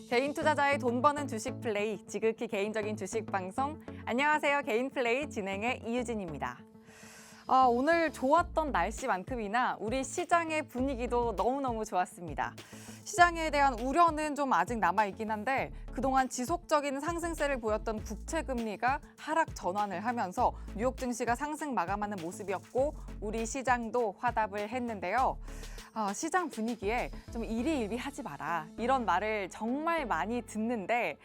개인 투자자의 돈 버는 주식 플레이, 지극히 개인적인 주식 방송. 안녕하세요. 개인 플레이 진행의 이유진입니다. 오늘 좋았던 날씨만큼이나 우리 시장의 분위기도 너무너무 좋았습니다. 시장에 대한 우려는 좀 아직 남아있긴 한데 그동안 지속적인 상승세를 보였던 국채 금리가 하락 전환을 하면서 뉴욕 증시가 상승 마감하는 모습이었고 우리 시장도 화답을 했는데요. 시장 분위기에 좀 일희일비하지 마라 이런 말을 정말 많이 듣는데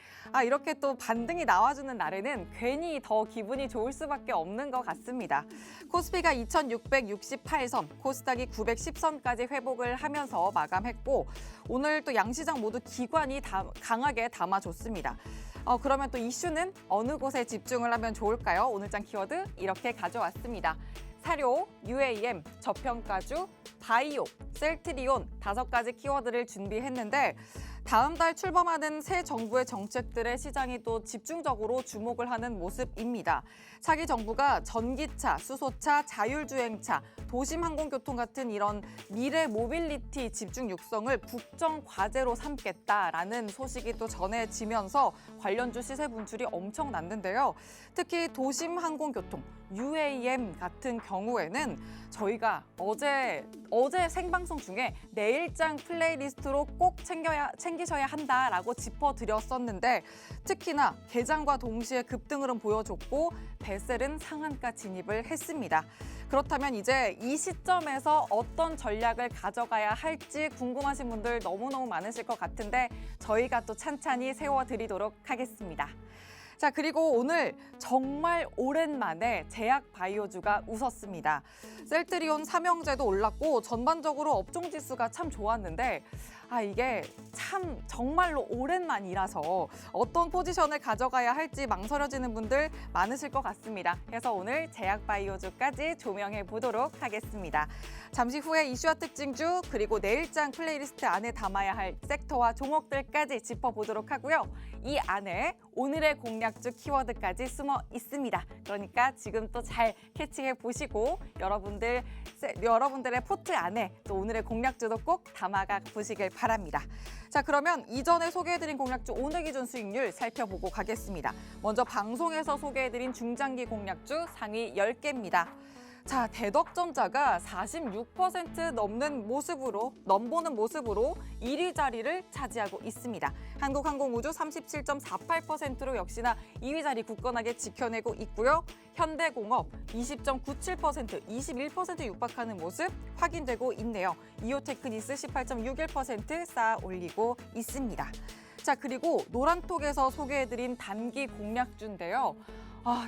이렇게 또 반등이 나와주는 날에는 괜히 더 기분이 좋을 수밖에 없는 것 같습니다. 코스피가 2668선, 코스닥이 910선까지 회복을 하면서 마감했고 오늘 또 양시장 모두 기관이 강하게 담아줬습니다. 그러면 또 이슈는 어느 곳에 집중을 하면 좋을까요? 오늘장 키워드 이렇게 가져왔습니다. 사료, UAM, 저평가주, 바이오, 셀트리온 5가지 키워드를 준비했는데 다음 달 출범하는 새 정부의 정책들에 시장이 또 집중적으로 주목을 하는 모습입니다. 차기 정부가 전기차, 수소차, 자율주행차, 도심항공교통 같은 이런 미래 모빌리티 집중 육성을 국정 과제로 삼겠다라는 소식이 또 전해지면서 관련주 시세 분출이 엄청 났는데요. 특히 도심항공교통, UAM 같은 경우에는 저희가 어제 생방송 중에 내일장 플레이리스트로 꼭 챙기셔야 한다라고 짚어드렸었는데 특히나 개장과 동시에 급등을 보여줬고 배셀은 상한가 진입을 했습니다. 그렇다면 이제 이 시점에서 어떤 전략을 가져가야 할지 궁금하신 분들 너무너무 많으실 것 같은데 저희가 또 찬찬히 세워드리도록 하겠습니다. 자, 그리고 오늘 정말 오랜만에 제약 바이오주가 웃었습니다. 셀트리온 삼형제도 올랐고 전반적으로 업종 지수가 참 좋았는데 이게 참 정말로 오랜만이라서 어떤 포지션을 가져가야 할지 망설여지는 분들 많으실 것 같습니다. 그래서 오늘 제약 바이오주까지 조명해 보도록 하겠습니다. 잠시 후에 이슈와 특징주 그리고 내일장 플레이리스트 안에 담아야 할 섹터와 종목들까지 짚어보도록 하고요. 이 안에 오늘의 공략주 키워드까지 숨어 있습니다. 그러니까 지금 또 잘 캐치해 보시고 여러분들의 포트 안에 또 오늘의 공략주도 꼭 담아가 보시길 바랍니다. 자, 그러면 이전에 소개해드린 공략주 오늘 기준 수익률 살펴보고 가겠습니다. 먼저 방송에서 소개해드린 중장기 공략주 상위 10개입니다. 자, 대덕전자가 46% 넘보는 모습으로 1위 자리를 차지하고 있습니다. 한국항공우주 37.48%로 역시나 2위 자리 굳건하게 지켜내고 있고요. 현대공업 20.97%, 21% 육박하는 모습 확인되고 있네요. 이오테크니스 18.61% 쌓아 올리고 있습니다. 자, 그리고 노란톡에서 소개해드린 단기 공략주인데요.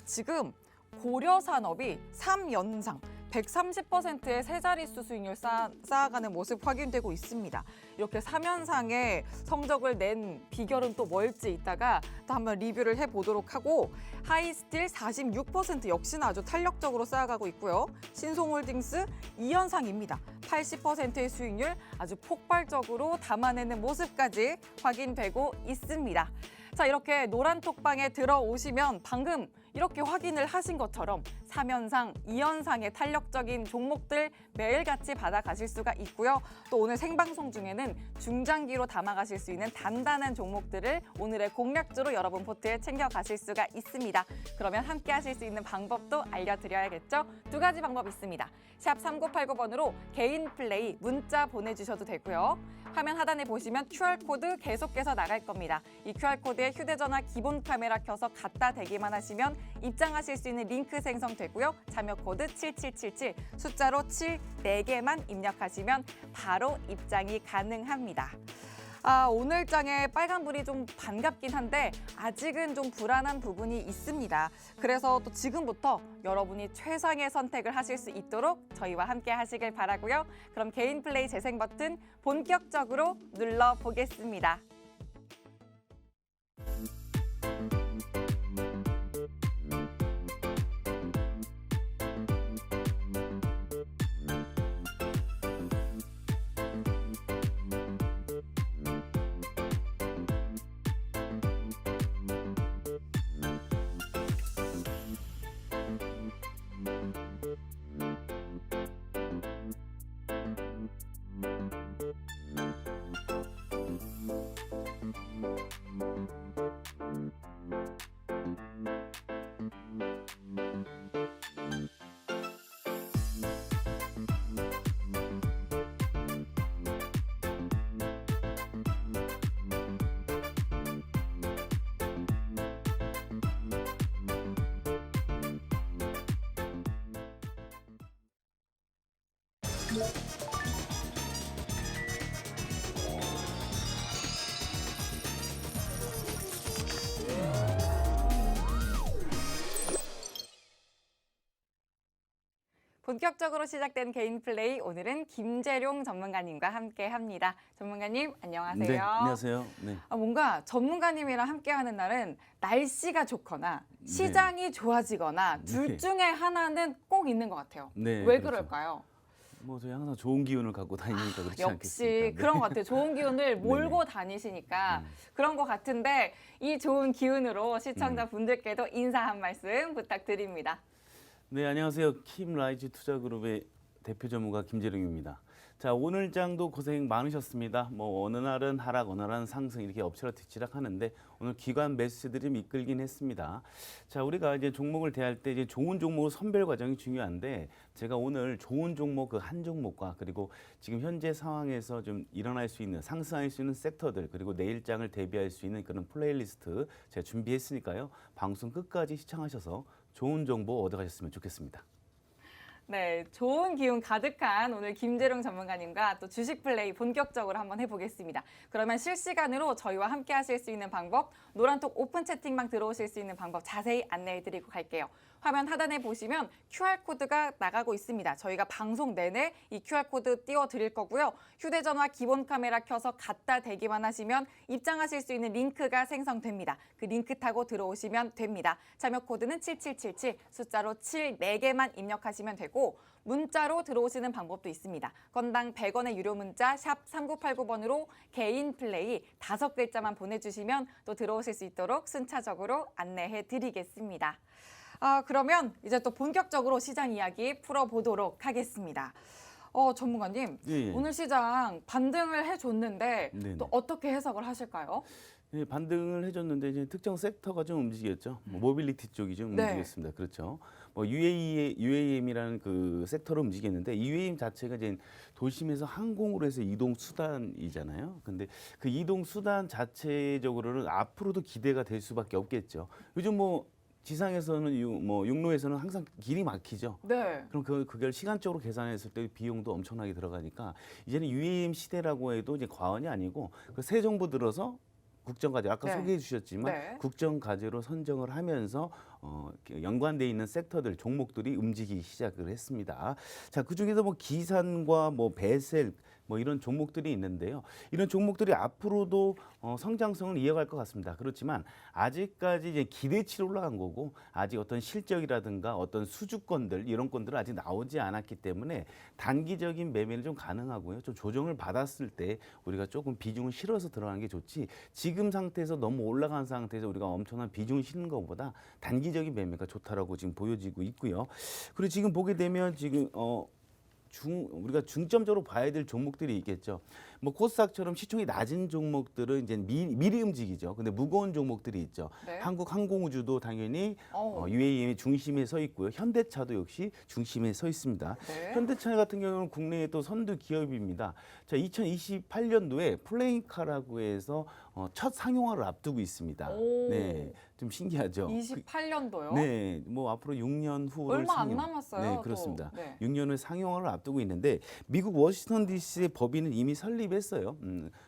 지금 고려산업이 3연상 130%의 세 자릿수 수익률 쌓아가는 모습 확인되고 있습니다. 이렇게 3연상의 성적을 낸 비결은 또 뭘지 이따가 또 한번 리뷰를 해보도록 하고 하이스틸 46% 역시나 아주 탄력적으로 쌓아가고 있고요. 신송홀딩스 2연상입니다. 80%의 수익률 아주 폭발적으로 담아내는 모습까지 확인되고 있습니다. 자, 이렇게 노란톡방에 들어오시면 방금 이렇게 확인을 하신 것처럼 3연상, 2연상의 탄력적인 종목들 매일같이 받아가실 수가 있고요. 또 오늘 생방송 중에는 중장기로 담아가실 수 있는 단단한 종목들을 오늘의 공략주로 여러분 포트에 챙겨가실 수가 있습니다. 그러면 함께 하실 수 있는 방법도 알려드려야겠죠? 2가지 방법 있습니다. 샵 3989번으로 개인 플레이 문자 보내주셔도 되고요. 화면 하단에 보시면 QR코드 계속해서 나갈 겁니다. 이 QR코드에 휴대전화 기본 카메라 켜서 갖다 대기만 하시면 입장하실 수 있는 링크 생성되고요. 참여 코드 7777 숫자로 7 4개만 입력하시면 바로 입장이 가능합니다. 오늘 장에 빨간불이 좀 반갑긴 한데 아직은 좀 불안한 부분이 있습니다. 그래서 또 지금부터 여러분이 최상의 선택을 하실 수 있도록 저희와 함께 하시길 바라고요. 그럼 개인 플레이 재생 버튼 본격적으로 눌러보겠습니다. 본격적으로 시작된 개인 플레이, 오늘은 김재룡 전문가님과 함께합니다. 전문가님 안녕하세요. 네, 안녕하세요. 네. 뭔가 전문가님이랑 함께하는 날은 날씨가 좋거나 시장이 좋아지거나 둘 네. 중에 하나는 꼭 있는 것 같아요. 네, 왜 그렇죠. 그럴까요? 뭐 저희 항상 좋은 기운을 갖고 다니니까 그렇지 역시 않겠습니까? 네. 그런 것 같아요. 좋은 기운을 몰고 다니시니까 그런 것 같은데, 이 좋은 기운으로 시청자분들께도 인사 한 말씀 부탁드립니다. 네, 안녕하세요. 킴라이즈 투자그룹의 대표 전문가 김재룡입니다. 자, 오늘 장도 고생 많으셨습니다. 뭐 어느 날은 하락, 어느 날은 상승 이렇게 엎치락뒤치락 하는데 오늘 기관 매수세들이 이끌긴 했습니다. 자, 우리가 이제 종목을 대할 때 이제 좋은 종목 선별 과정이 중요한데, 제가 오늘 좋은 종목 그 한 종목과 그리고 지금 현재 상황에서 좀 일어날 수 있는 상승할 수 있는 섹터들, 그리고 내일장을 대비할 수 있는 그런 플레이리스트 제가 준비했으니까요. 방송 끝까지 시청하셔서 좋은 정보 얻어가셨으면 좋겠습니다. 네, 좋은 기운 가득한 오늘 김재룡 전문가님과 또 주식 플레이 본격적으로 한번 해보겠습니다. 그러면 실시간으로 저희와 함께 하실 수 있는 방법, 노란톡 오픈 채팅방 들어오실 수 있는 방법 자세히 안내해드리고 갈게요. 화면 하단에 보시면 QR코드가 나가고 있습니다. 저희가 방송 내내 이 QR코드 띄워드릴 거고요. 휴대전화 기본 카메라 켜서 갖다 대기만 하시면 입장하실 수 있는 링크가 생성됩니다. 그 링크 타고 들어오시면 됩니다. 참여 코드는 7777, 숫자로 7, 4개만 입력하시면 되고, 문자로 들어오시는 방법도 있습니다. 건당 100원의 유료 문자 샵 3989번으로 개인 플레이 5글자만 보내주시면 또 들어오실 수 있도록 순차적으로 안내해 드리겠습니다. 그러면 이제 또 본격적으로 시장 이야기 풀어보도록 하겠습니다. 전문가님, 예, 예. 오늘 시장 반등을 해줬는데 네네. 또 어떻게 해석을 하실까요? 네, 반등을 해줬는데 이제 특정 섹터가 좀 움직였죠. 뭐 모빌리티 쪽이 좀 네. 움직였습니다. 그렇죠. 뭐 UAM이라는 그 섹터로 움직였는데, 이 UAM 자체가 이제 도심에서 항공으로 해서 이동 수단이잖아요. 근데 그 이동 수단 자체적으로는 앞으로도 기대가 될 수밖에 없겠죠. 요즘 뭐 지상에서는 육로에서는 항상 길이 막히죠. 네. 그럼 그걸 시간적으로 계산했을 때 비용도 엄청나게 들어가니까 이제는 UAM 시대라고 해도 이제 과언이 아니고, 그 새 정부 들어서 국정과제 아까 네. 소개해 주셨지만 네. 국정과제로 선정을 하면서 연관돼 있는 섹터들 종목들이 움직이기 시작을 했습니다. 자, 그중에서 뭐 기산과 뭐 배셀 뭐 이런 종목들이 있는데요. 이런 종목들이 앞으로도 성장성을 이어갈 것 같습니다. 그렇지만 아직까지 이제 기대치로 올라간 거고, 아직 어떤 실적이라든가 어떤 수주권들 이런 건들은 아직 나오지 않았기 때문에 단기적인 매매는 좀 가능하고요. 좀 조정을 받았을 때 우리가 조금 비중을 실어서 들어가는 게 좋지, 지금 상태에서 너무 올라간 상태에서 우리가 엄청난 비중을 실는 것보다 단기적인 매매가 좋다라고 지금 보여지고 있고요. 그리고 지금 보게 되면 지금 우리가 중점적으로 봐야 될 종목들이 있겠죠. 뭐 코스닥처럼 시총이 낮은 종목들은 이제 미리 움직이죠. 근데 무거운 종목들이 있죠. 네. 한국항공우주도 당연히 UAM의 중심에 서 있고요. 현대차도 역시 중심에 서 있습니다. 네. 현대차 같은 경우는 국내의 또 선두 기업입니다. 자, 2028년도에 플레인카라고 해서 첫 상용화를 앞두고 있습니다. 오. 네, 좀 신기하죠. 28년도요? 네, 뭐 앞으로 6년 후를 얼마 안 상용. 남았어요. 네, 또. 그렇습니다. 네. 6년을 상용화를 앞두고 있는데, 미국 워싱턴 DC의 법인은 이미 설립했어요.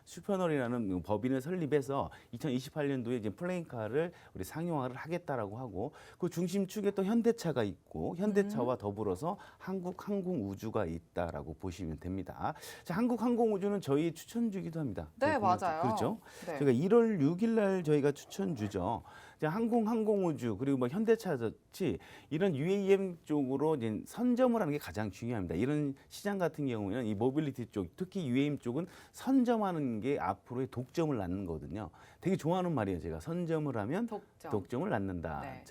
슈퍼널이라는 법인을 설립해서 2028년도에 이제 플레인카를 우리 상용화를 하겠다라고 하고, 그 중심축에 또 현대차가 있고, 현대차와 더불어서 한국항공우주가 있다라고 보시면 됩니다. 자, 한국항공우주는 저희 추천주기도 합니다. 네, 맞아요. 그렇죠. 네. 제가 1월 6일 날 저희가 추천주죠. 항공우주 그리고 뭐 현대차같이 이런 UAM 쪽으로 이제 선점을 하는 게 가장 중요합니다. 이런 시장 같은 경우에는 이 모빌리티 쪽, 특히 UAM 쪽은 선점하는 게 앞으로의 독점을 낳는 거거든요. 되게 좋아하는 말이에요. 제가 선점을 하면 독점을 낳는다. 네.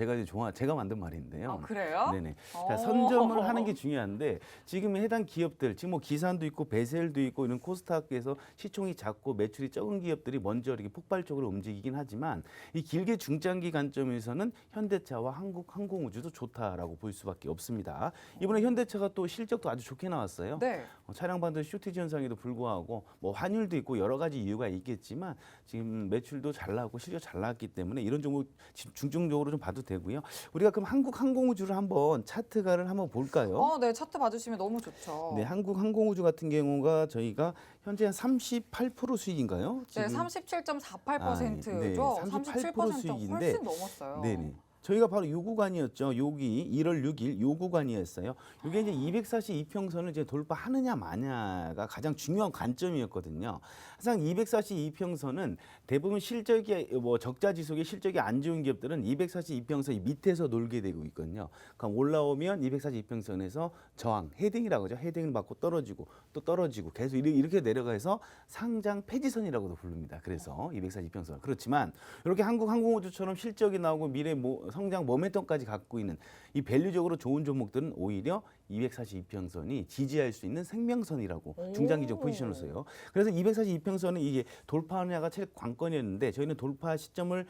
제가 만든 말인데요. 그래요? 네네. 자, 선점을 하는 게 중요한데, 지금 해당 기업들, 지금 뭐 기산도 있고 배셀도 있고 이런 코스닥에서 시총이 작고 매출이 적은 기업들이 먼저 이렇게 폭발적으로 움직이긴 하지만, 이 길게 중장기 중장기 관점에서는 현대차와 한국항공우주도 좋다라고 볼 수밖에 없습니다. 이번에 현대차가 또 실적도 아주 좋게 나왔어요. 네. 차량 반도 쇼티지 현상에도 불구하고 뭐 환율도 있고 여러 가지 이유가 있겠지만 지금 매출도 잘 나왔고 실적 잘 나왔기 때문에 이런 종목 중점적으로 좀 봐도 되고요. 우리가 그럼 한국항공우주를 한번 차트가를 한번 볼까요? 네, 차트 봐주시면 너무 좋죠. 네, 한국항공우주 같은 경우가 저희가 현재 한 38% 수익인가요? 네, 지금? 37.48%죠. 네, 38% 수익인데, 훨씬 넘었어요. 네네. 저희가 바로 요 구간이었죠. 여기 1월 6일 요 구간이었어요. 이게 이제 242평선을 이제 돌파하느냐 마냐가 가장 중요한 관점이었거든요. 항상 242평선은 대부분 실적이 뭐 적자 지속의 실적이 안 좋은 기업들은 242평선 밑에서 놀게 되고 있거든요. 그럼 올라오면 242평선에서 저항, 헤딩이라고 하죠. 헤딩을 받고 떨어지고 또 떨어지고 계속 이렇게 내려가서 상장 폐지선이라고도 부릅니다. 그래서 242평선. 그렇지만 이렇게 한국항공우주처럼 실적이 나오고 미래 성장 모멘텀까지 갖고 있는 이 밸류적으로 좋은 종목들은 오히려 242평선이 지지할 수 있는 생명선이라고 중장기적 포지션으로서요. 그래서 242평선은 이게 돌파하느냐가 제일 관건이었는데 저희는 돌파 시점을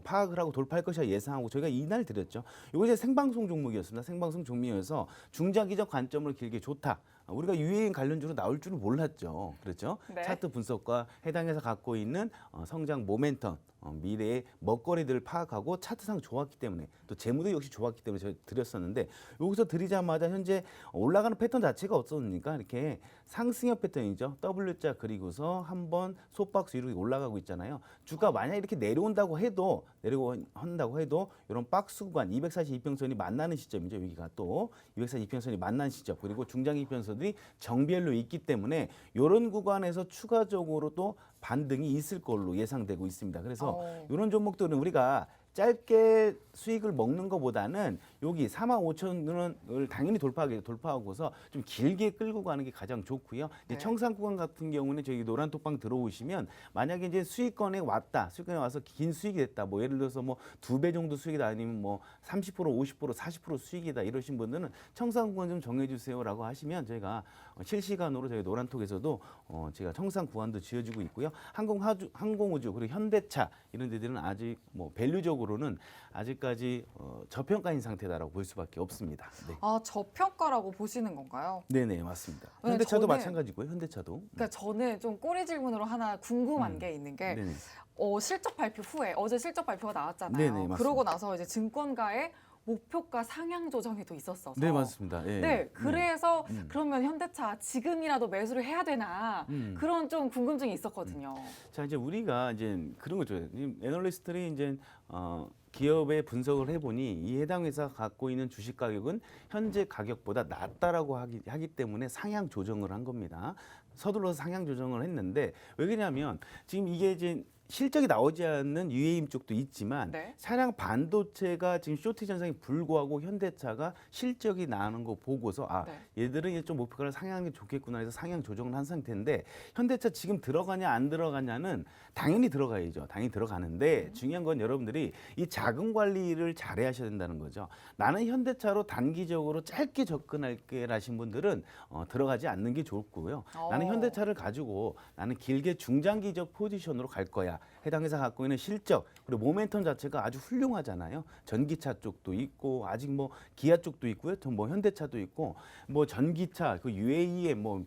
파악을 하고 돌파할 것이라 예상하고 저희가 이날 드렸죠. 이거 이제 생방송 종목이었습니다. 생방송 종목이어서 중장기적 관점으로 길게 좋다. 우리가 유해인 관련주로 나올 줄은 몰랐죠. 그렇죠? 네. 차트 분석과 해당해서 갖고 있는 성장 모멘텀, 미래의 먹거리들을 파악하고 차트상 좋았기 때문에 또 재무도 역시 좋았기 때문에 저희 드렸었는데 여기서 드리자마자 현재 올라가는 패턴 자체가 없었으니까 이렇게 상승형 패턴이죠. W자 그리고서 한번 소박수 이렇게 올라가고 있잖아요. 주가 만약 이렇게 내려온다고 해도 이런 박스 구간 242평선이 만나는 시점이죠. 여기가 또 242평선이 만나는 시점 그리고 중장기 평선들이 정비열로 있기 때문에 이런 구간에서 추가적으로 또 반등이 있을 걸로 예상되고 있습니다. 그래서 이런 종목들은 우리가 짧게 수익을 먹는 것보다는 여기 45,000원을 당연히 돌파하고서 좀 길게 끌고 가는 게 가장 좋고요. 이제 네. 청산 구간 같은 경우는 저희 노란 톡방 들어오시면 만약에 이제 수익권에 와서 긴 수익이 됐다. 뭐 예를 들어서 뭐 2배 정도 수익이다 아니면 뭐 30%, 50%, 40% 수익이다 이러신 분들은 청산 구간 좀 정해주세요라고 하시면 저희가 실시간으로 저희 노란 톡에서도 제가 청산 구간도 지어주고 있고요. 항공우주 그리고 현대차 이런 데들은 아직 뭐 밸류적으로는 아직까지 저평가인 상태다라고 볼 수밖에 없습니다. 네. 저평가라고 보시는 건가요? 네네 맞습니다. 네, 현대차도 저는- 마찬가지고요. 현대차도. 그러니까 저는 좀 꼬리 질문으로 하나 궁금한 게 있는 게 네네. 실적 발표 후에 어제 실적 발표가 나왔잖아요. 네네, 맞습니다. 그러고 나서 이제 증권가의 목표가 상향 조정이 또 있었어서. 네 맞습니다. 예. 네, 그래서 음. 그러면 현대차 지금이라도 매수를 해야 되나 그런 좀 궁금증이 있었거든요. 자 이제 우리가 이제 그런 거죠. 애널리스트들이 이제 기업의 분석을 해보니 이 해당 회사가 갖고 있는 주식 가격은 현재 가격보다 낮다라고 하기 때문에 상향 조정을 한 겁니다. 서둘러서 상향 조정을 했는데 왜 그러냐면 지금 이게 이제 실적이 나오지 않는 UAM 쪽도 있지만 네. 차량 반도체가 지금 쇼티지 현상이 불구하고 현대차가 실적이 나는 거 보고서 네. 얘들은 이제 좀 목표가를 상향이 좋겠구나 해서 상향 조정을 한 상태인데 현대차 지금 들어가냐 안 들어가냐는 당연히 들어가야죠. 당연히 들어가는데 중요한 건 여러분들이 이 자금 관리를 잘해야 하셔야 된다는 거죠. 나는 현대차로 단기적으로 짧게 접근할게 라신 분들은 들어가지 않는 게 좋고요. 나는 현대차를 가지고 나는 길게 중장기적 포지션으로 갈 거야. 해당 회사 갖고 있는 실적 그리고 모멘텀 자체가 아주 훌륭하잖아요. 전기차 쪽도 있고 아직 뭐 기아 쪽도 있고요. 또 뭐 현대차도 있고 뭐 전기차 그 UAE에 뭐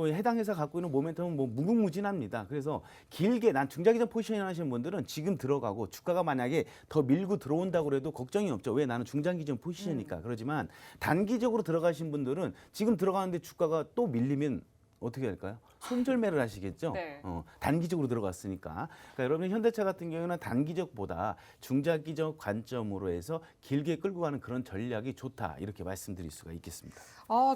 해당 회사 갖고 있는 모멘텀은 뭐 무궁무진합니다. 그래서 길게 난 중장기적 포지션 하시는 분들은 지금 들어가고 주가가 만약에 더 밀고 들어온다고 해도 걱정이 없죠. 왜 나는 중장기적 포지션이니까. 그렇지만 단기적으로 들어가신 분들은 지금 들어가는데 주가가 또 밀리면 어떻게 할까요? 손절매를 하시겠죠. 네. 단기적으로 들어갔으니까. 그러니까 여러분 현대차 같은 경우는 단기적보다 중장기적 관점으로 해서 길게 끌고 가는 그런 전략이 좋다 이렇게 말씀드릴 수가 있겠습니다.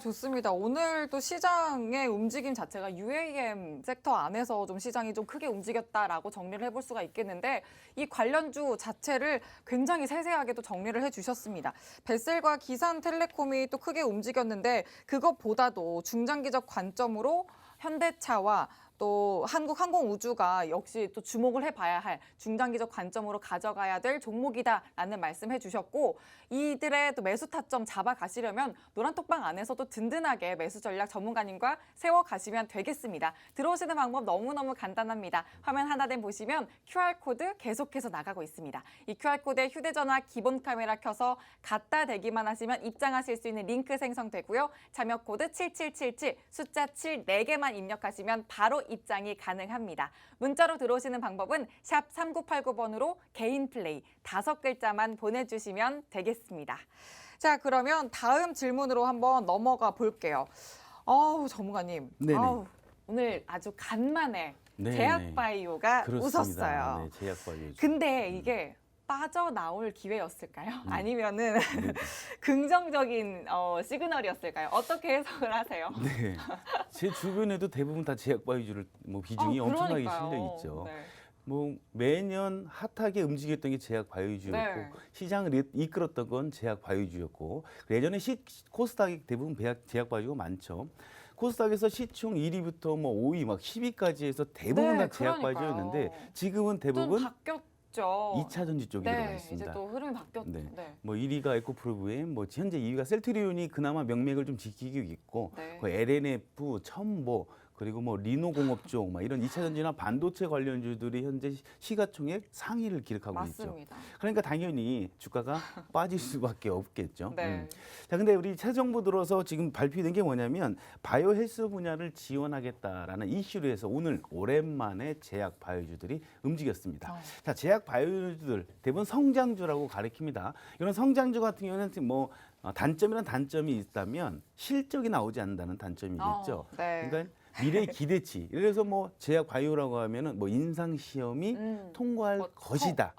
좋습니다. 오늘 또 시장의 움직임 자체가 UAM 섹터 안에서 좀 시장이 좀 크게 움직였다라고 정리를 해볼 수가 있겠는데 이 관련주 자체를 굉장히 세세하게 또 정리를 해주셨습니다. 벳셀과 기산텔레콤이 또 크게 움직였는데 그것보다도 중장기적 관점으로 현대차와 또 한국항공우주가 역시 또 주목을 해봐야 할 중장기적 관점으로 가져가야 될 종목이다라는 말씀해 주셨고 이들의 또 매수 타점 잡아가시려면 노란톡방 안에서도 든든하게 매수 전략 전문가님과 세워가시면 되겠습니다. 들어오시는 방법 너무너무 간단합니다. 화면 하나된 보시면 QR코드 계속해서 나가고 있습니다. 이 QR코드에 휴대전화 기본 카메라 켜서 갖다 대기만 하시면 입장하실 수 있는 링크 생성되고요. 참여 코드 7777 숫자 7 4개만 입력하시면 바로 입장이 가능합니다. 문자로 들어오시는 방법은 샵 3989번으로 개인 플레이 5글자만 보내주시면 되겠습니다. 자, 그러면 다음 질문으로 한번 넘어가 볼게요. 전문가님. 네네. 오늘 아주 간만에 네네. 제약바이오가 그렇습니다. 웃었어요. 네, 제약바이오. 근데 이게 빠져나올 기회였을까요? 아니면은 네. 긍정적인 시그널이었을까요? 어떻게 해석을 하세요? 네. 제 주변에도 대부분 다 제약바이오주를 뭐 비중이 엄청나게 그러니까요. 실려 있죠. 네. 뭐 매년 핫하게 움직였던 게 제약바이오주였고 네. 시장을 이끌었던 건 제약바이오주였고 예전에 코스닥이 대부분 제약바이오주가 많죠. 코스닥에서 시총 1위부터 뭐 5위 막 10위까지 해서 대부분 네, 다 제약바이오주였는데 그러니까요. 지금은 좀 대부분 바뀌었죠. 2차 전지 쪽에 들어가 네, 있습니다. 이제 또 흐름이 바뀌었죠. 네. 네. 뭐 1위가 에코프로브엠, 뭐 현재 2위가 셀트리온이 그나마 명맥을 좀 지키고 있고, 네. 그 LNF, 첨보 그리고 뭐 리노공업 쪽, 막 이런 2차 전지나 반도체 관련주들이 현재 시가총액 상위를 기록하고 있죠. 맞습니다. 그러니까 당연히 주가가 빠질 수밖에 없겠죠. 네. 자, 근데 우리 새 정부 들어서 지금 발표된 게 뭐냐면 바이오 헬스 분야를 지원하겠다라는 이슈로 해서 오늘 오랜만에 제약 바이오주들이 움직였습니다. 자, 제약 바이오주들 대부분 성장주라고 가리킵니다. 이런 성장주 같은 경우는 뭐 단점이란 단점이 있다면 실적이 나오지 않는다는 단점이겠죠. 네. 그러니까 미래의 기대치. 그래서 뭐 제약 바이오라고 하면은 뭐 인상 시험이 통과할 것이다.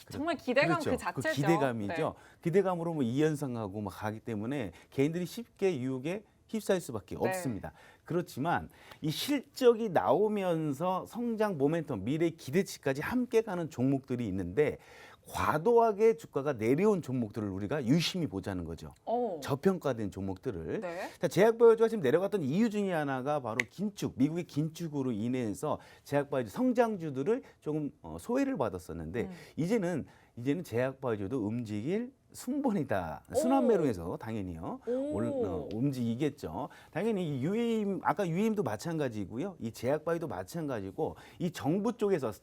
정말 기대감 그렇죠. 그 자체죠. 기대감이죠. 네. 기대감으로 뭐 이연상하고 막 가기 때문에 개인들이 쉽게 유혹에 휩싸일 수밖에 네. 없습니다. 그렇지만 이 실적이 나오면서 성장 모멘텀, 미래의 기대치까지 함께 가는 종목들이 있는데 과도하게 주가가 내려온 종목들을 우리가 유심히 보자는 거죠. 저평가된 종목들을. 네. 자, 제약바이오주가 지금 내려갔던 이유 중에 하나가 바로 긴축, 미국의 긴축으로 인해서 제약바이오주 성장주들을 조금 소외를 받았었는데 이제는 제약바이오주도 움직일 순번이다. 순환매로에서 당연히요. 움직이겠죠. 당연히 이 UAM, 아까 UAM도 마찬가지고요. 이 제약바이오도 마찬가지고 이 정부 쪽에서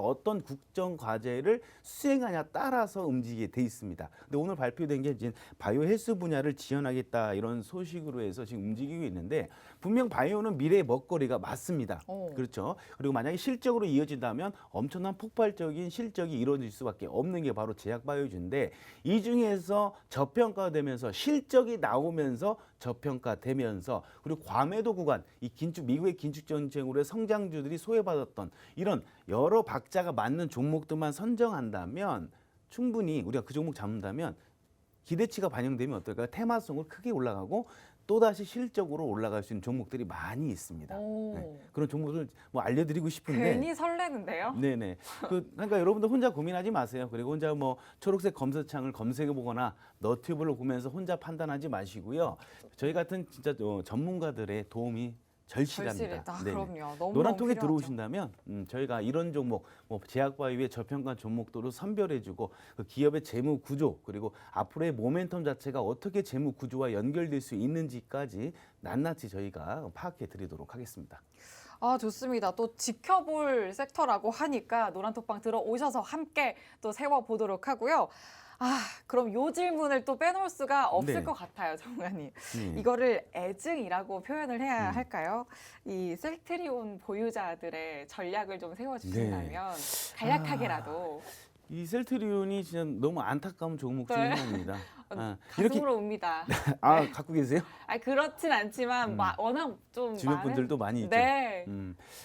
어떤 국정 과제를 수행하냐 따라서 움직이게 돼 있습니다. 근데 오늘 발표된 게 이제 바이오 헬스 분야를 지원하겠다 이런 소식으로 해서 지금 움직이고 있는데 분명 바이오는 미래의 먹거리가 맞습니다. 그렇죠. 그리고 만약에 실적으로 이어진다면 엄청난 폭발적인 실적이 이루어질 수밖에 없는 게 바로 제약 바이오주인데 이 중에서 저평가되면서 실적이 나오면서 저평가되면서 그리고 과매도 구간 이 미국의 긴축 전쟁으로 성장주들이 소외받았던 이런 여러 박자가 맞는 종목들만 선정한다면 충분히 우리가 그 종목 잡는다면 기대치가 반영되면 어떨까요? 테마성으로 크게 올라가고 또다시 실적으로 올라갈 수 있는 종목들이 많이 있습니다. 네, 그런 종목을 뭐 알려드리고 싶은데 괜히 설레는데요. 네네. 그러니까 여러분들 혼자 고민하지 마세요. 그리고 혼자 뭐 초록색 검색창을 검색해 보거나 너튜브를 보면서 혼자 판단하지 마시고요. 저희 같은 진짜 전문가들의 도움이 절실합니다. 네네. 그럼요. 너무 노란통에 필요하죠. 들어오신다면 저희가 이런 종목, 뭐 제약바이오의 저평가 종목도로 선별해주고 그 기업의 재무 구조 그리고 앞으로의 모멘텀 자체가 어떻게 재무 구조와 연결될 수 있는지까지 낱낱이 저희가 파악해 드리도록 하겠습니다. 좋습니다. 또 지켜볼 섹터라고 하니까 노란톡방 들어오셔서 함께 또 세워보도록 하고요. 그럼 요 질문을 또 빼놓을 수가 없을 네. 것 같아요, 정관님. 네. 이거를 애증이라고 표현을 해야 할까요? 이 셀트리온 보유자들의 전략을 좀 세워주신다면 간략하게라도 이 셀트리온이 진짜 너무 안타까운 종목 중에 네. 하나입니다. 가슴으로 웁니다. 갖고 계세요? 그렇진 않지만 워낙 좀 주변 많은- 분들도 많이 있죠. 네.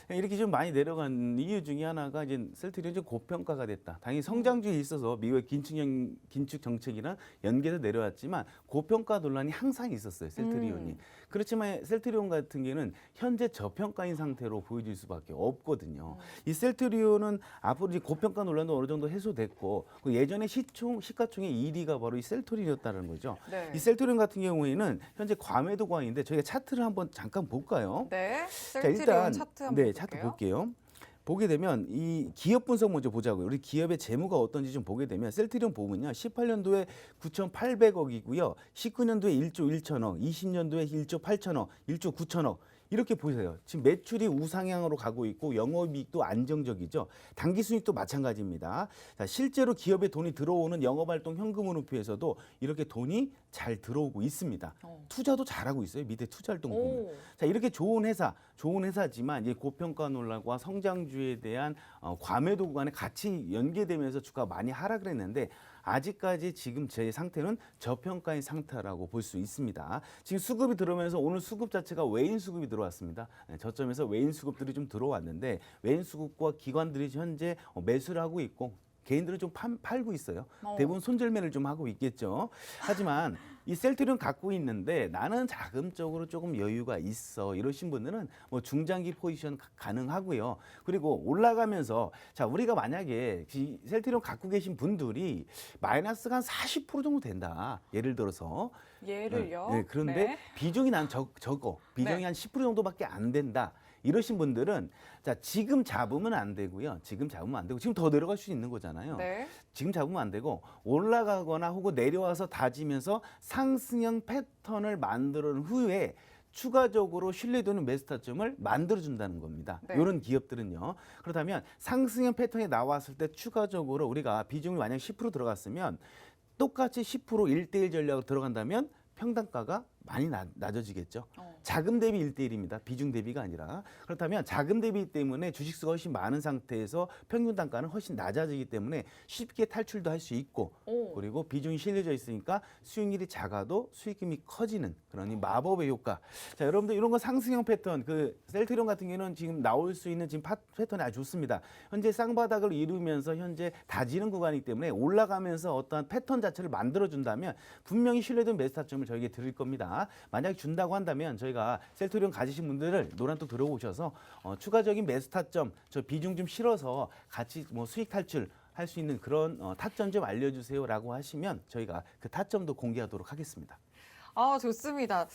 이렇게 좀 많이 내려간 이유 중에 하나가 이제 셀트리온이 좀 고평가가 됐다. 당연히 성장주에 있어서 미국의 긴축 정책이랑 연계해서 내려왔지만 고평가 논란이 항상 있었어요. 셀트리온이. 그렇지만 셀트리온 같은 경우는 현재 저평가인 상태로 보여질 수밖에 없거든요. 이 셀트리온은 앞으로 이제 고평가 논란도 어느 정도 해소됐고 그 예전에 시가총액 1위가 바로 이 셀트리온이었던 상태였다는 거죠. 네. 이 셀트리온 같은 경우에는 현재 과매도 구간인데 저희가 차트를 한번 잠깐 볼까요? 네. 자, 셀트리온 일단 차트 한번 네, 볼게요. 차트 볼게요. 보게 되면 이 기업 분석 먼저 보자고요. 우리 기업의 재무가 어떤지 좀 보게 되면 셀트리온 보면요. 18년도에 9,800억이고요. 19년도에 1조 1천억, 20년도에 1조 8천억, 1조 9천억. 이렇게 보세요. 지금 매출이 우상향으로 가고 있고 영업이익도 안정적이죠. 당기순이익도 마찬가지입니다. 자, 실제로 기업에 돈이 들어오는 영업활동 현금흐름표에서도 이렇게 돈이 잘 들어오고 있습니다. 투자도 잘하고 있어요. 밑에 투자활동 보면. 자, 이렇게 좋은 회사지만 이제 고평가 논란과 성장주에 대한 과매도 구간에 같이 연계되면서 주가가 많이 하락을 했는데 아직까지 지금 제 상태는 저평가인 상태라고 볼 수 있습니다. 지금 수급이 들어오면서 오늘 수급 자체가 외인 수급이 들어왔습니다. 저점에서 외인 수급들이 좀 들어왔는데 외인 수급과 기관들이 현재 매수를 하고 있고 개인들은 좀 팔고 있어요. 대부분 손절매를 좀 하고 있겠죠. 하지만 이 셀트리온 갖고 있는데 나는 자금적으로 조금 여유가 있어 이러신 분들은 뭐 중장기 포지션 가능하고요. 그리고 올라가면서 자 우리가 만약에 이 셀트리온 갖고 계신 분들이 마이너스가 한 40% 정도 된다. 예를 들어서 예를요. 네, 그런데 네. 비중이 난 적어. 비중이 네. 한 10% 정도밖에 안 된다. 이러신 분들은 자 지금 잡으면 안 되고요. 지금 잡으면 안 되고 지금 더 내려갈 수 있는 거잖아요. 네. 지금 잡으면 안 되고 올라가거나 혹은 내려와서 다지면서 상승형 패턴을 만들은 후에 추가적으로 신뢰도는 매수 타점을 만들어준다는 겁니다. 네. 이런 기업들은요. 그렇다면 상승형 패턴이 나왔을 때 추가적으로 우리가 비중이 만약 10% 들어갔으면 똑같이 10% 1대1 전략으로 들어간다면 평단가가 많이 낮아지겠죠. 자금 대비 1대1입니다. 비중 대비가 아니라. 그렇다면 자금 대비 때문에 주식수가 훨씬 많은 상태에서 평균 단가는 훨씬 낮아지기 때문에 쉽게 탈출도 할 수 있고 그리고 비중이 실려져 있으니까 수익률이 작아도 수익금이 커지는 그런 이 마법의 효과. 자, 여러분들 이런 거 상승형 패턴 그 셀트리온 같은 경우는 지금 나올 수 있는 지금 패턴이 아주 좋습니다. 현재 쌍바닥을 이루면서 현재 다지는 구간이기 때문에 올라가면서 어떠한 패턴 자체를 만들어준다면 분명히 신뢰도는 매수 타점을 저에게 드릴 겁니다. 만약에 준다고 한다면 저희가 셀트리온 가지신 분들을 노란톡 들어오셔서 추가적인 매수 타점, 저 비중 좀 실어서 같이 뭐 수익 탈출 할 수 있는 그런 타점 좀 알려주세요라고 하시면 저희가 그 타점도 공개하도록 하겠습니다. 아, 좋습니다.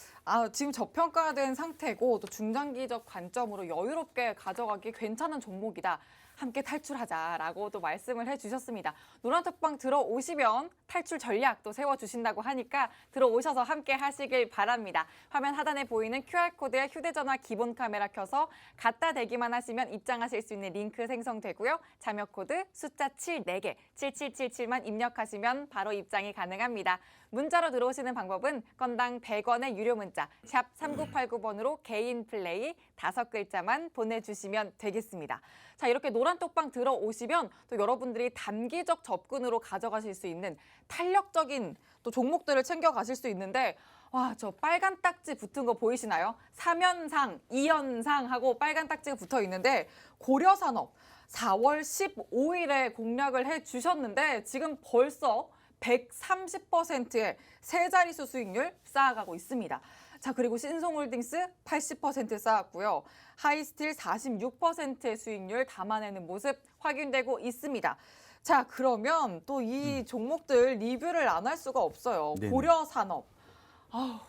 지금 저평가된 상태고 또 중장기적 관점으로 여유롭게 가져가기 괜찮은 종목이다. 함께 탈출하자라고 또 말씀을 해주셨습니다. 노란톡방 들어오시면 탈출 전략도 세워주신다고 하니까 들어오셔서 함께 하시길 바랍니다. 화면 하단에 보이는 QR코드에 휴대전화 기본 카메라 켜서 갖다 대기만 하시면 입장하실 수 있는 링크 생성되고요. 참여 코드 숫자 7 4개 7777만 입력하시면 바로 입장이 가능합니다. 문자로 들어오시는 방법은 건당 100원의 유료 문자 샵 3989번으로 개인 플레이 5글자만 보내주시면 되겠습니다. 자, 이렇게 노란톡방 들어오시면 또 여러분들이 단기적 접근으로 가져가실 수 있는 탄력적인 또 종목들을 챙겨가실 수 있는데 와, 저 빨간 딱지 붙은 거 보이시나요? 3연상, 2연상 하고 빨간 딱지가 붙어 있는데 고려산업 4월 15일에 공략을 해주셨는데 지금 벌써 130%의 세 자릿수 수익률 쌓아가고 있습니다. 자, 그리고 신송홀딩스 80% 쌓았고요. 하이스틸 46%의 수익률 담아내는 모습 확인되고 있습니다. 자, 그러면 또 이 종목들 리뷰를 안 할 수가 없어요. 네네. 고려산업.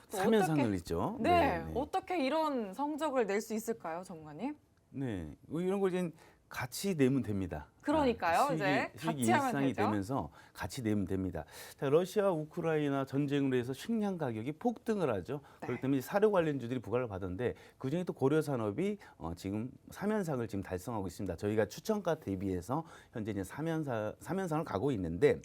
또 3연상을 있죠. 네, 어떻게 이런 성적을 낼 수 있을까요, 전문가님? 네, 뭐 이런 걸 이제 같이 내면 됩니다. 그러니까요, 이제 수익이 같이 하면 일상이 되죠. 되면서 같이 내면 됩니다. 자, 러시아 우크라이나 전쟁으로 해서 식량 가격이 폭등을 하죠. 네. 그렇기 때문에 사료 관련주들이 부각을 받았는데 그중에 또 고려산업이 지금 3연상을 지금 달성하고 있습니다. 저희가 추천가 대비해서 현재 이제 3연상을 가고 있는데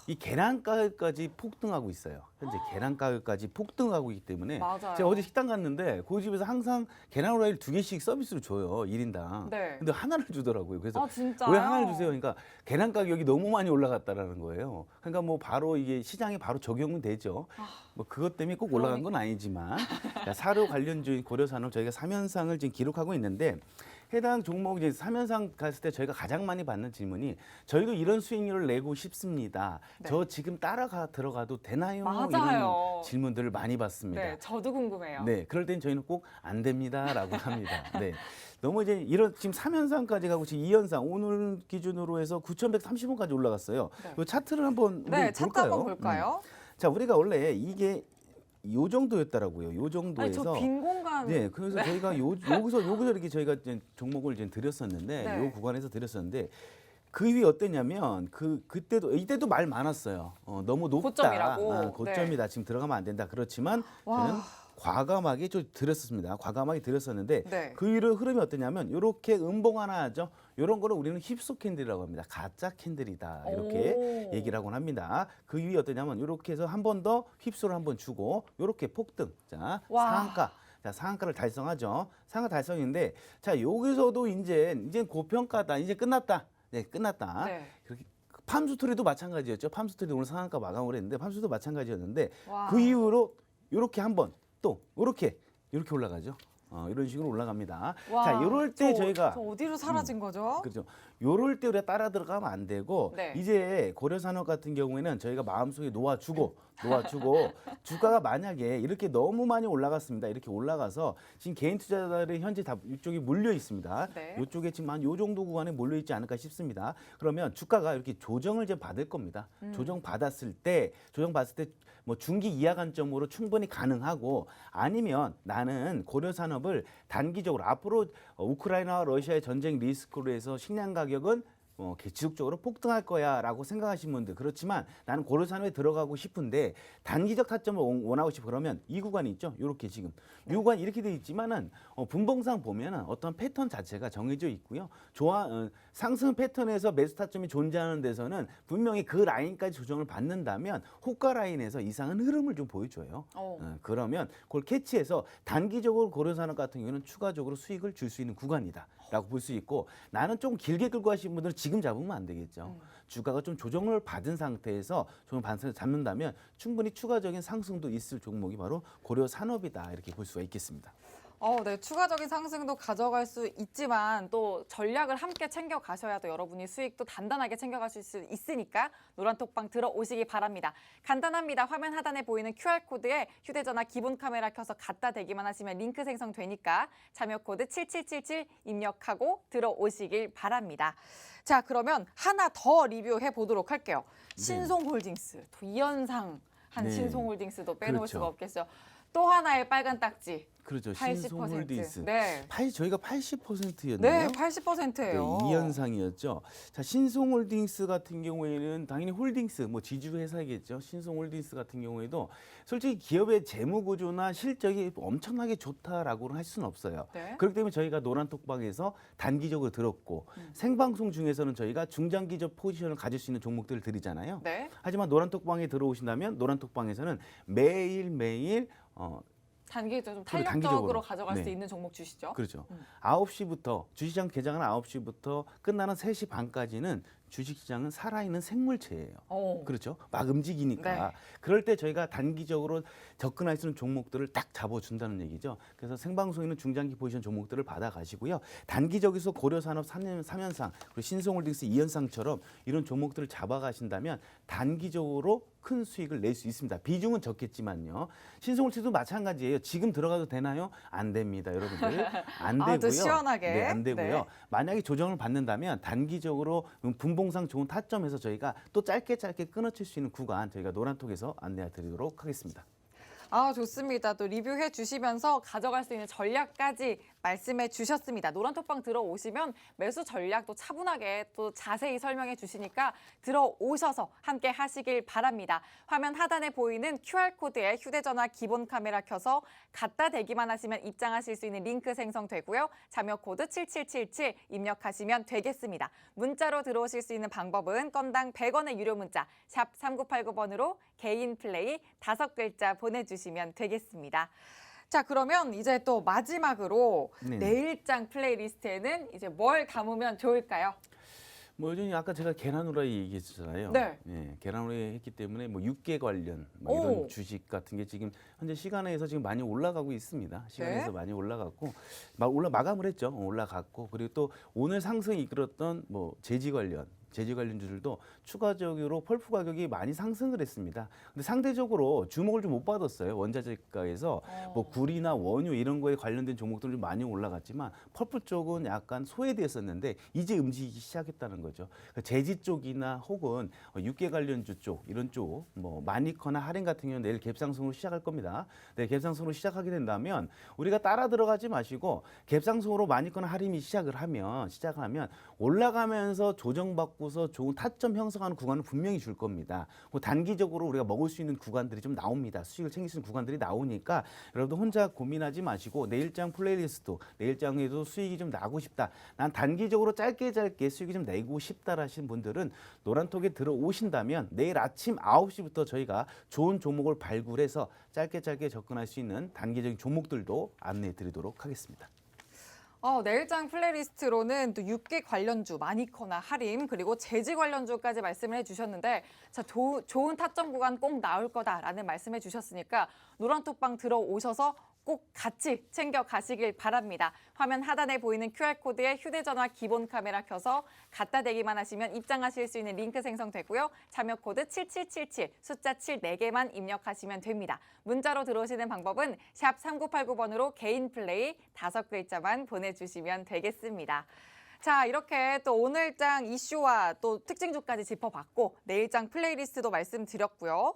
이 계란 가격까지 폭등하고 있어요. 현재 계란 가격까지 폭등하고 있기 때문에 맞아요. 제가 어제 식당 갔는데 그 집에서 항상 계란 후라이를 2개씩 서비스로 줘요. 1인당. 네. 근데 하나를 주더라고요. 그래서 진짜요? 왜 하나를 주세요? 그러니까 계란 가격이 너무 많이 올라갔다라는 거예요. 그러니까 뭐 바로 이게 시장에 바로 적용은 되죠. 뭐 그것 때문에 꼭 올라간 건 아니지만 사료 관련주인 고려산업 저희가 3연상을 지금 기록하고 있는데 해당 종목 이제 3연상 갔을 때 저희가 가장 많이 받는 질문이 저희도 이런 수익률을 내고 싶습니다. 네. 저 지금 따라가 들어가도 되나요? 맞아요. 이런 질문들을 많이 받습니다. 네, 저도 궁금해요. 네, 그럴 땐 저희는 꼭 안 됩니다라고 합니다. 네. 너무 이제 이런 지금 3연상까지 가고 지금 2연상 오늘 기준으로 해서 9,130원까지 올라갔어요. 네. 이 차트를 한번 네, 우리 차트 볼까요? 한번 볼까요? 자, 우리가 원래 이게 요 정도였더라고요. 요 아니, 정도에서 저 빈 공간. 네, 그래서 저희가 여기서 이렇게 저희가 이제 종목을 이제 드렸었는데 네. 요 구간에서 드렸었는데 그 위에 어땠냐면 그때도 이때도 말 많았어요. 너무 높다. 고점이라고. 고점이다. 지금 들어가면 안 된다. 그렇지만 와. 저는 과감하게 좀 드렸었습니다. 과감하게 드렸었는데 네. 그 위로 흐름이 어떠냐면 이렇게 음봉 하나 하죠. 이런 거를 우리는 힙소 캔들이라고 합니다. 가짜 캔들이다. 이렇게 오. 얘기를 하곤 합니다. 그 위에 어떠냐면 이렇게 해서 한 번 더 힙소를 한 번 주고 이렇게 폭등. 자, 와. 상한가. 자, 상한가를 달성하죠. 상한가 달성인데 자, 여기서도 이제 고평가다. 이제 끝났다. 네, 끝났다. 네. 그렇게 팜스토리도 마찬가지였죠. 팜스토리 오늘 상한가 마감을 했는데 팜스토리도 마찬가지였는데 와. 그 이후로 이렇게 한번 또 이렇게 올라가죠. 이런 식으로 올라갑니다. 와, 자, 이럴 때 저희가 저 어디로 사라진 거죠? 그렇죠. 요럴 때 우리가 따라 들어가면 안 되고 네. 이제 고려산업 같은 경우에는 저희가 마음속에 놓아주고 주가가 만약에 이렇게 너무 많이 올라갔습니다. 이렇게 올라가서 지금 개인 투자자들이 현재 다 이쪽에 몰려 있습니다. 네. 이쪽에 지금 한 요 정도 구간에 몰려 있지 않을까 싶습니다. 그러면 주가가 이렇게 조정을 이제 받을 겁니다. 조정 받았을 때 뭐 중기 이하 관점으로 충분히 가능하고 아니면 나는 고려산업을 단기적으로 앞으로 우크라이나와 러시아의 전쟁 리스크로 해서 식량 가격은 지속적으로 폭등할 거야라고 생각하시는 분들 그렇지만 나는 고려산업에 들어가고 싶은데 단기적 타점을 원하고 싶어 그러면 이 구간이 있죠. 이렇게 지금 이 구간 이렇게 돼 있지만은 분봉상 보면은 어떤 패턴 자체가 정해져 있고요. 상승 패턴에서 매수 타점이 존재하는 데서는 분명히 그 라인까지 조정을 받는다면 호가 라인에서 이상한 흐름을 좀 보여줘요. 그러면 그걸 캐치해서 단기적으로 고려산업 같은 경우는 추가적으로 수익을 줄 수 있는 구간이다라고 볼 수 있고 나는 좀 길게 끌고 가시는 분들은 지금 잡으면 안 되겠죠. 주가가 좀 조정을 받은 상태에서 조정 반등을 잡는다면 충분히 추가적인 상승도 있을 종목이 바로 고려산업이다 이렇게 볼 수가 있겠습니다. 네, 추가적인 상승도 가져갈 수 있지만 또 전략을 함께 챙겨 가셔야 또 여러분이 수익도 단단하게 챙겨가실 수 있으니까 노란톡방 들어오시기 바랍니다. 간단합니다. 화면 하단에 보이는 QR코드에 휴대전화 기본 카메라 켜서 갖다 대기만 하시면 링크 생성되니까 참여 코드 7777 입력하고 들어오시길 바랍니다. 자, 그러면 하나 더 리뷰해 보도록 할게요. 신송홀딩스, 또 이현상 한 네. 신송홀딩스도 빼놓을 그렇죠. 수가 없겠어요. 또 하나의 빨간 딱지. 그렇죠. 80%. 신송홀딩스. 네. 저희가 80%였네요. 네, 80%예요. 이 현상이었죠. 자, 신송홀딩스 같은 경우에는 당연히 홀딩스, 뭐 지주 회사겠죠. 신송홀딩스 같은 경우에도 솔직히 기업의 재무 구조나 실적이 엄청나게 좋다라고는 할 수는 없어요. 네. 그렇기 때문에 저희가 노란톡방에서 단기적으로 들었고 생방송 중에서는 저희가 중장기적 포지션을 가질 수 있는 종목들을 드리잖아요. 네. 하지만 노란톡방에 들어오신다면 노란톡방에서는 매일매일 단기적으로 좀 그리고 탄력적으로 단기적으로. 가져갈 수 네. 있는 종목 주시죠. 그렇죠. 9시부터 주시장 개장은 9시부터 끝나는 3시 반까지는 주식시장은 살아있는 생물체예요. 그렇죠. 막 움직이니까. 네. 그럴 때 저희가 단기적으로 접근할 수 있는 종목들을 딱 잡아준다는 얘기죠. 그래서 생방송에는 중장기 포지션 종목들을 받아가시고요. 단기적에서 고려산업 3연상 그리고 신성홀딩스 2연상처럼 이런 종목들을 잡아가신다면 단기적으로 큰 수익을 낼 수 있습니다. 비중은 적겠지만요. 신성홀딩스도 마찬가지예요. 지금 들어가도 되나요? 안 됩니다, 여러분들. 안 되고요. 아주 시원하게. 네, 안 되고요. 네. 만약에 조정을 받는다면 단기적으로 분봉상 좋은 타점에서 저희가 또 짧게 끊어칠 수 있는 구간 저희가 노란톡에서 안내해 드리도록 하겠습니다. 좋습니다. 또 리뷰해 주시면서 가져갈 수 있는 전략까지 말씀해 주셨습니다. 노란톡방 들어오시면 매수 전략도 차분하게 또 자세히 설명해 주시니까 들어오셔서 함께 하시길 바랍니다. 화면 하단에 보이는 QR코드에 휴대전화 기본 카메라 켜서 갖다 대기만 하시면 입장하실 수 있는 링크 생성되고요. 참여 코드 7777 입력하시면 되겠습니다. 문자로 들어오실 수 있는 방법은 건당 100원의 유료 문자 샵 3989번으로 개인 플레이 5글자 보내주시면 되겠습니다. 자, 그러면 이제 또 마지막으로 네네. 내일장 플레이리스트에는 이제 뭘 담으면 좋을까요? 뭐 요즘 아까 제가 계란 후라이 얘기했잖아요. 네. 예, 계란 후라이 했기 때문에 뭐 육계 관련 오. 이런 주식 같은 게 지금 현재 시간에서 지금 많이 올라가고 있습니다. 시간에서 네. 많이 올라갔고 마감을 했죠. 올라갔고 그리고 또 오늘 상승이 이끌었던 뭐 제지 관련 제지 관련주들도 추가적으로 펄프 가격이 많이 상승을 했습니다. 근데 상대적으로 주목을 좀 못 받았어요. 원자재가에서 뭐 구리나 원유 이런 거에 관련된 종목들은 좀 많이 올라갔지만 펄프 쪽은 약간 소외됐었는데 이제 움직이기 시작했다는 거죠. 그러니까 제지 쪽이나 혹은 육계 관련주 쪽 이런 쪽 뭐 마니커나 할인 같은 경우는 내일 갭상승으로 시작할 겁니다. 네, 갭상승으로 시작하게 된다면 우리가 따라 들어가지 마시고 갭상승으로 마니커나 할인이 시작하면 올라가면서 조정받고서 좋은 타점 형성하는 구간을 분명히 줄 겁니다. 뭐 단기적으로 우리가 먹을 수 있는 구간들이 좀 나옵니다. 수익을 챙길 수 있는 구간들이 나오니까 여러분들 혼자 고민하지 마시고 내일장 플레이리스트, 내일장에도 수익이 좀 나고 싶다. 난 단기적으로 짧게 수익이 좀 내고 싶다라시는 분들은 노란톡에 들어오신다면 내일 아침 9시부터 저희가 좋은 종목을 발굴해서 짧게 접근할 수 있는 단기적인 종목들도 안내해 드리도록 하겠습니다. 내일장 플레이리스트로는 또 육계 관련주, 마니커나 할인, 그리고 제지 관련주까지 말씀을 해주셨는데 자, 좋은 타점 구간 꼭 나올 거다라는 말씀해 주셨으니까 노란톡방 들어오셔서 꼭 같이 챙겨 가시길 바랍니다. 화면 하단에 보이는 QR코드에 휴대전화 기본 카메라 켜서 갖다 대기만 하시면 입장하실 수 있는 링크 생성되고요. 참여 코드 7777, 숫자 7 4개만 입력하시면 됩니다. 문자로 들어오시는 방법은 샵 3989번으로 개인 플레이 5글자만 보내주시면 되겠습니다. 자, 이렇게 또 오늘장 이슈와 또 특징주까지 짚어봤고 내일장 플레이리스트도 말씀드렸고요.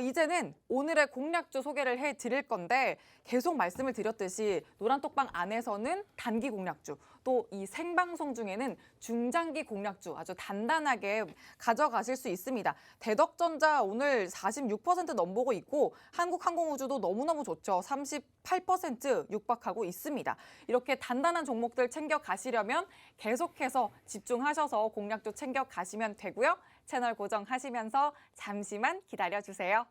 이제는 오늘의 공략주 소개를 해드릴 건데 계속 말씀을 드렸듯이 노란톡방 안에서는 단기 공략주, 또 이 생방송 중에는 중장기 공략주 아주 단단하게 가져가실 수 있습니다. 대덕전자 오늘 46% 넘보고 있고 한국항공우주도 너무너무 좋죠. 38% 육박하고 있습니다. 이렇게 단단한 종목들 챙겨가시려면 계속해서 집중하셔서 공략주 챙겨가시면 되고요. 채널 고정하시면서 잠시만 기다려주세요.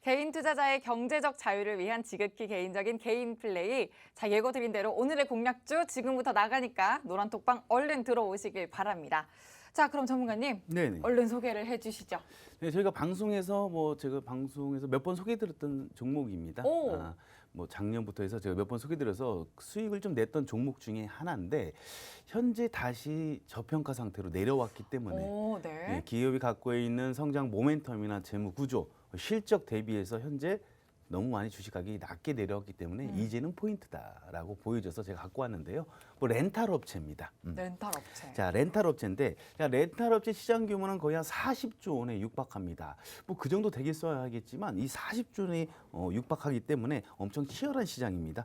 개인 투자자의 경제적 자유를 위한 지극히 개인적인 개인 플레이. 자, 예고드린 대로 오늘의 공략주 지금부터 나가니까 노란톡방 얼른 들어오시길 바랍니다. 자, 그럼 전문가님, 네네. 얼른 소개를 해주시죠. 네, 저희가 방송에서 제가 방송에서 몇 번 소개드렸던 종목입니다. 오. 뭐 작년부터 해서 제가 몇 번 소개드려서 수익을 좀 냈던 종목 중에 하나인데 현재 다시 저평가 상태로 내려왔기 때문에 오, 네. 네, 기업이 갖고 있는 성장 모멘텀이나 재무 구조, 실적 대비해서 현재 너무 많이 주식 가격이 낮게 내려왔기 때문에 이제는 포인트다라고 보여져서 제가 갖고 왔는데요. 뭐 렌탈 업체입니다. 렌탈 업체. 자, 렌탈 업체인데, 렌탈 업체 시장 규모는 거의 한 40조 원에 육박합니다. 뭐 그 정도 되겠어야 하겠지만 이 40조 원에 육박하기 때문에 엄청 치열한 시장입니다.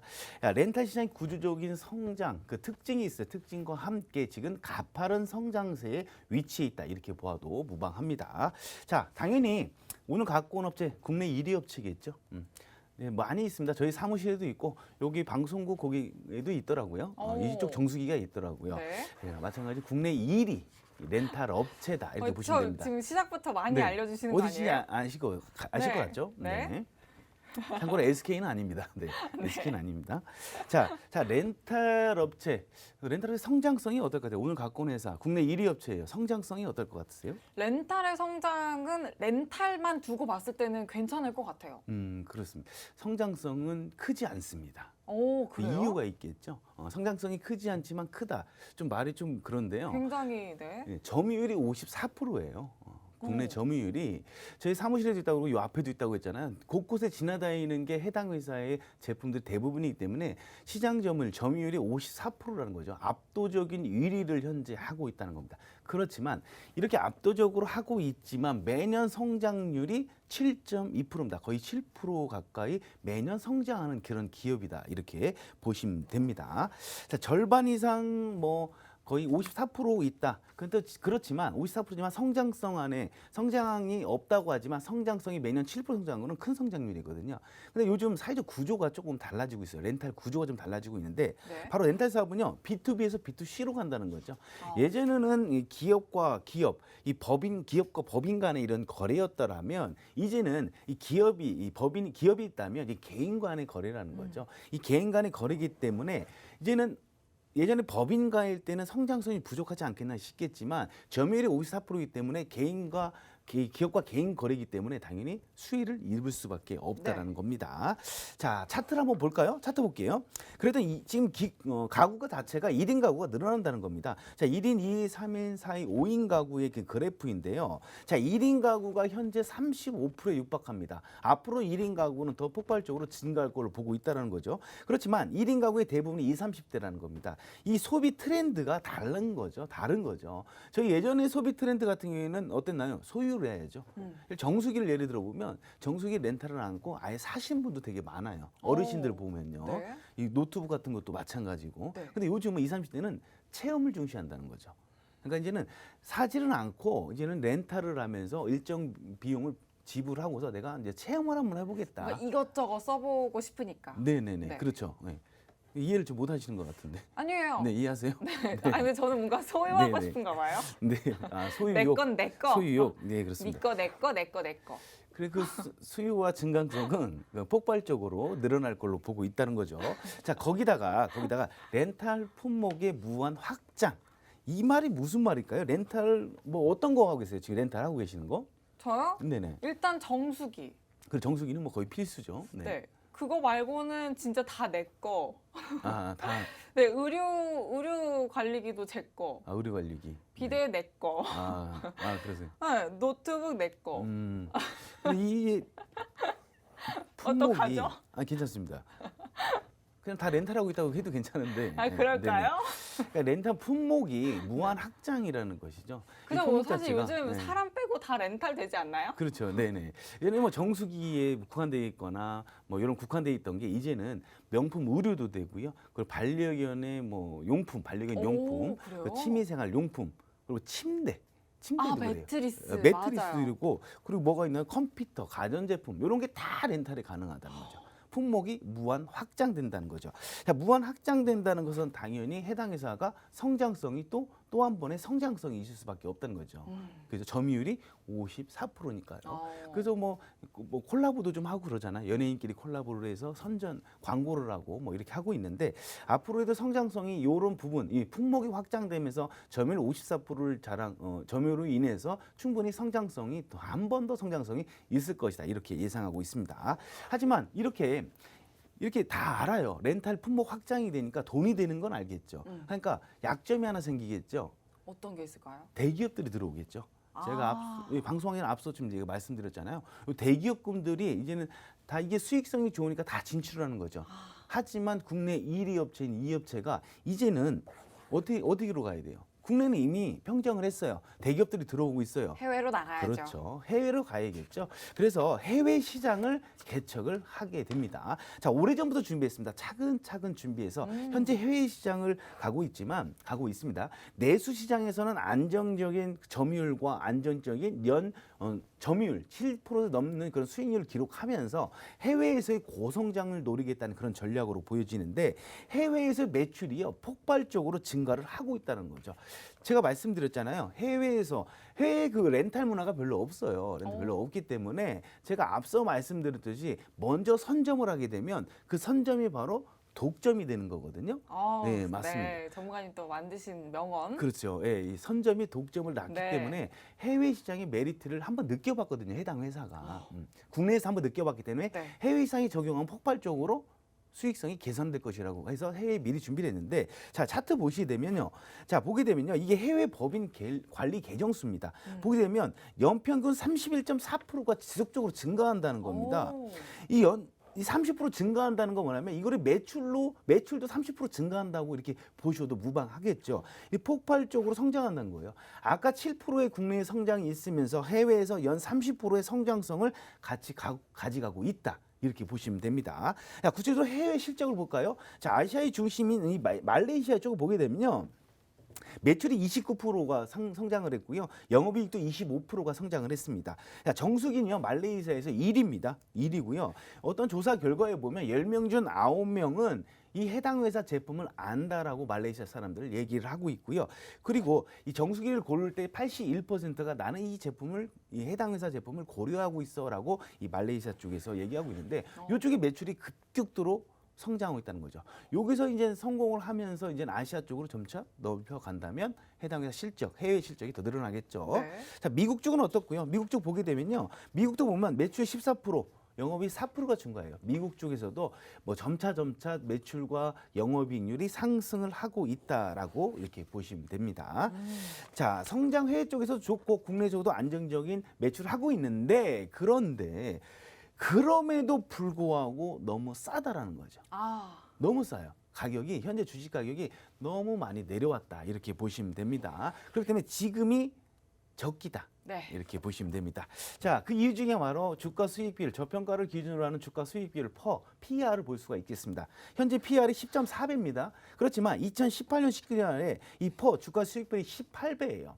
렌탈 시장 구조적인 성장, 그 특징이 있어요. 특징과 함께 지금 가파른 성장세에 위치해 있다. 이렇게 보아도 무방합니다. 자, 당연히 오늘 갖고 온 업체 국내 1위 업체겠죠. 네, 많이 있습니다. 저희 사무실에도 있고 여기 방송국 거기에도 있더라고요. 이쪽 정수기가 있더라고요. 네. 네, 마찬가지 국내 1위 렌탈 업체다 이렇게 보시면 됩니다. 지금 시작부터 많이 네. 알려주시는 거 어디신지 아니에요? 아실 것 네. 같죠? 네. 참고로 SK는 아닙니다. 네, SK는 아닙니다. 자, 렌탈 업체 성장성이 어떨 것 같아요? 오늘 갖고 온 회사 국내 1위 업체예요. 성장성이 어떨 것 같으세요? 렌탈의 성장은 렌탈만 두고 봤을 때는 괜찮을 것 같아요. 그렇습니다. 성장성은 크지 않습니다. 오, 그 그래요? 이유가 있겠죠. 성장성이 크지 않지만 크다. 좀 말이 좀 그런데요. 굉장히, 네. 점유율이 54%예요. 국내 오. 점유율이 저희 사무실에도 있다고 그러고 요 앞에도 있다고 했잖아요. 곳곳에 지나다니는 게 해당 회사의 제품들 대부분이기 때문에 시장 점유율이 54%라는 거죠. 압도적인 1위를 현재 하고 있다는 겁니다. 그렇지만 이렇게 압도적으로 하고 있지만 매년 성장률이 7.2%입니다. 거의 7% 가까이 매년 성장하는 그런 기업이다. 이렇게 보시면 됩니다. 자, 절반 이상 뭐 거의 54% 있다. 근데 그렇지만 54%지만 성장성 안에 성장이 없다고 하지만 성장성이 매년 7% 성장한 거는 큰 성장률이거든요. 근데 요즘 사회적 구조가 조금 달라지고 있어요. 렌탈 구조가 좀 달라지고 있는데 네. 바로 렌탈 사업은요. B2B에서 B2C로 간다는 거죠. 어. 예전에는 이 기업과 기업, 기업과 법인 간의 이런 거래였더라면 이제는 이 기업이 있다면 이 개인 간의 거래라는 거죠. 이 개인 간의 거래이기 때문에 이제는 예전에 법인가일 때는 성장성이 부족하지 않겠나 싶겠지만 점유율이 54%이기 때문에 기업과 개인 거래이기 때문에 당연히 수혜를 입을 수밖에 없다라는 겁니다. 자, 차트를 한번 볼까요? 차트 볼게요. 그래도 지금 가구가 자체가 1인 가구가 늘어난다는 겁니다. 자, 1인, 2인, 3인, 4인, 5인 가구의 그 그래프인데요. 자, 1인 가구가 현재 35%에 육박합니다. 앞으로 1인 가구는 더 폭발적으로 증가할 걸로 보고 있다는 거죠. 그렇지만 1인 가구의 대부분이 20, 30대라는 겁니다. 이 소비 트렌드가 다른 거죠. 저희 예전에 소비 트렌드 같은 경우에는 어땠나요? 소유를 해야죠. 정수기를 예를 들어 보면 정수기 렌탈을 안고 아예 사신 분도 되게 많아요. 어르신들 오. 보면요. 네. 이 노트북 같은 것도 마찬가지고. 네. 근데 요즘은 20, 30대는 체험을 중시한다는 거죠. 그러니까 이제는 사지는 않고 이제는 렌탈을 하면서 일정 비용을 지불하고서 내가 이제 체험을 한번 해보겠다. 그러니까 이것저것 써보고 싶으니까. 네네네. 네. 그렇죠. 네. 이해를 좀 못하시는 것 같은데. 아니에요. 네, 이해하세요? 아니 근데 저는 뭔가 소유하고 네. 싶은가 봐요. 네. 아, 내 소유욕. 건 내 거. 소유욕. 네, 그렇습니다. 네 거, 내 거, 내 거, 내 거. 그래 그 수요와 증가성은 폭발적으로 늘어날 걸로 보고 있다는 거죠. 자, 거기다가 렌탈 품목의 무한 확장. 이 말이 무슨 말일까요? 렌탈 뭐 어떤 거 하고 계세요? 지금 렌탈 하고 계시는 거? 저요? 네네. 일단 정수기. 그 정수기는 뭐 거의 필수죠. 네. 그거 말고는 진짜 다 내 거. 아, 다 네, 의류 관리기도 제 거. 의료 관리기. 비데 내 거. 그러세요. 네, 노트북 내 거. 근데 이 품목이 어떡하죠? 괜찮습니다. 그냥 다 렌탈하고 있다고 해도 괜찮은데. 아, 그럴까요? 그러니까 렌탈 품목이 무한 확장이라는 것이죠. 이 그냥 품목 사실 자체가, 요즘 네. 사람 빼고 다 렌탈 되지 않나요? 그렇죠. 네네. 예전에 뭐 정수기에 국한되어 있거나 뭐 이런 국한되어 있던 게 이제는 명품 의류도 되고요. 그리고 반려견의 뭐 용품, 반려견 오, 용품, 그래요? 그 취미생활 용품, 그리고 침대도 그래요. 매트리스. 매트리스도 맞아요. 있고 그리고 뭐가 있나요? 컴퓨터, 가전제품 이런 게 다 렌탈이 가능하다는 거죠. 품목이 무한 확장된다는 거죠. 자, 무한 확장된다는 것은 당연히 해당 회사가 성장성이 또 한 번의 성장성이 있을 수밖에 없다는 거죠. 그래서 점유율이 54%니까요. 그래서 뭐 콜라보도 좀 하고 그러잖아요. 연예인끼리 콜라보를 해서 선전 광고를 하고 뭐 이렇게 하고 있는데 앞으로도 성장성이 이런 부분, 이 품목이 확장되면서 점유율 54%를 점유율로 인해서 충분히 성장성이 또 한 번 더 성장성이 있을 것이다. 이렇게 예상하고 있습니다. 하지만 이렇게 다 알아요. 렌탈 품목 확장이 되니까 돈이 되는 건 알겠죠. 그러니까 약점이 하나 생기겠죠. 어떤 게 있을까요? 대기업들이 들어오겠죠. 제가 방송에 앞서 좀 제가 말씀드렸잖아요. 이 대기업군들이 이제는 다 이게 수익성이 좋으니까 다 진출하는 거죠. 하지만 국내 1위 업체인 이 업체가 이제는 어디로 가야 돼요? 국내는 이미 평정을 했어요. 대기업들이 들어오고 있어요. 해외로 나가야죠. 그렇죠. 해외로 가야겠죠. 그래서 해외 시장을 개척을 하게 됩니다. 자, 오래전부터 준비했습니다. 차근차근 준비해서 현재 해외 시장을 가고 있습니다. 내수 시장에서는 안정적인 점유율과 안정적인 점유율 7% 넘는 그런 수익률을 기록하면서 해외에서의 고성장을 노리겠다는 그런 전략으로 보여지는데 해외에서 매출이요 폭발적으로 증가를 하고 있다는 거죠. 제가 말씀드렸잖아요. 해외 그 렌탈 문화가 별로 없어요. 별로 없기 때문에 제가 앞서 말씀드렸듯이 먼저 선점을 하게 되면 그 선점이 바로 독점이 되는 거거든요. 네, 맞습니다. 네, 전문가님 또 만드신 명언. 그렇죠. 예, 이 선점이 독점을 낳기 네. 때문에 해외 시장의 메리트를 한번 느껴봤거든요. 해당 회사가 국내에서 한번 느껴봤기 때문에 네. 해외 시장에 적용하면 폭발적으로 수익성이 개선될 것이라고 해서 해외에 미리 준비를 했는데, 자, 차트 보시게 되면요. 자, 보게 되면요. 이게 해외 법인 관리 계정수입니다. 보게 되면 연평균 31.4%가 지속적으로 증가한다는 겁니다. 오. 이 30% 증가한다는 건 뭐냐면 이거를 매출도 30% 증가한다고 이렇게 보셔도 무방하겠죠. 이 폭발적으로 성장한다는 거예요. 아까 7%의 국내 성장이 있으면서 해외에서 연 30%의 성장성을 같이 가져가고 있다. 이렇게 보시면 됩니다. 자, 구체적으로 해외 실적을 볼까요? 자, 아시아의 중심인 이 말레이시아 쪽을 보게 되면요. 매출이 29%가 성장을 했고요. 영업이익도 25%가 성장을 했습니다. 자, 정수기는요. 말레이시아에서 1위입니다. 1위고요. 어떤 조사 결과에 보면 10명 중 9명은 이 해당 회사 제품을 안다라고 말레이시아 사람들 얘기를 하고 있고요. 그리고 이 정수기를 고를 때 81%가 나는 이 해당 회사 제품을 고려하고 있어라고 이 말레이시아 쪽에서 얘기하고 있는데, 이쪽에 매출이 급격도로 성장하고 있다는 거죠. 여기서 이제 성공을 하면서 이제 아시아 쪽으로 점차 넓혀 간다면 해당 회사 실적, 해외 실적이 더 늘어나겠죠. 네. 자, 미국 쪽은 어떻고요? 미국 쪽 보게 되면요. 미국도 보면 매출 14%, 영업이 4%가 증가해요. 미국 쪽에서도 뭐 점차 매출과 영업이익률이 상승을 하고 있다라고 이렇게 보시면 됩니다. 자, 성장 해외 쪽에서 좋고 국내적으로도 안정적인 매출을 하고 있는데, 그럼에도 불구하고 너무 싸다라는 거죠. 아. 너무 싸요. 가격이, 현재 주식 가격이 너무 많이 내려왔다. 이렇게 보시면 됩니다. 그렇기 때문에 지금이 적기다. 네. 이렇게 보시면 됩니다. 자, 그 이유 중에 바로 주가 수익 비율, 저평가를 기준으로 하는 주가 수익 비율 PR을 볼 수가 있겠습니다. 현재 PR이 10.4배입니다. 그렇지만 2018년 19년에 이 주가 수익 비율이 18배예요.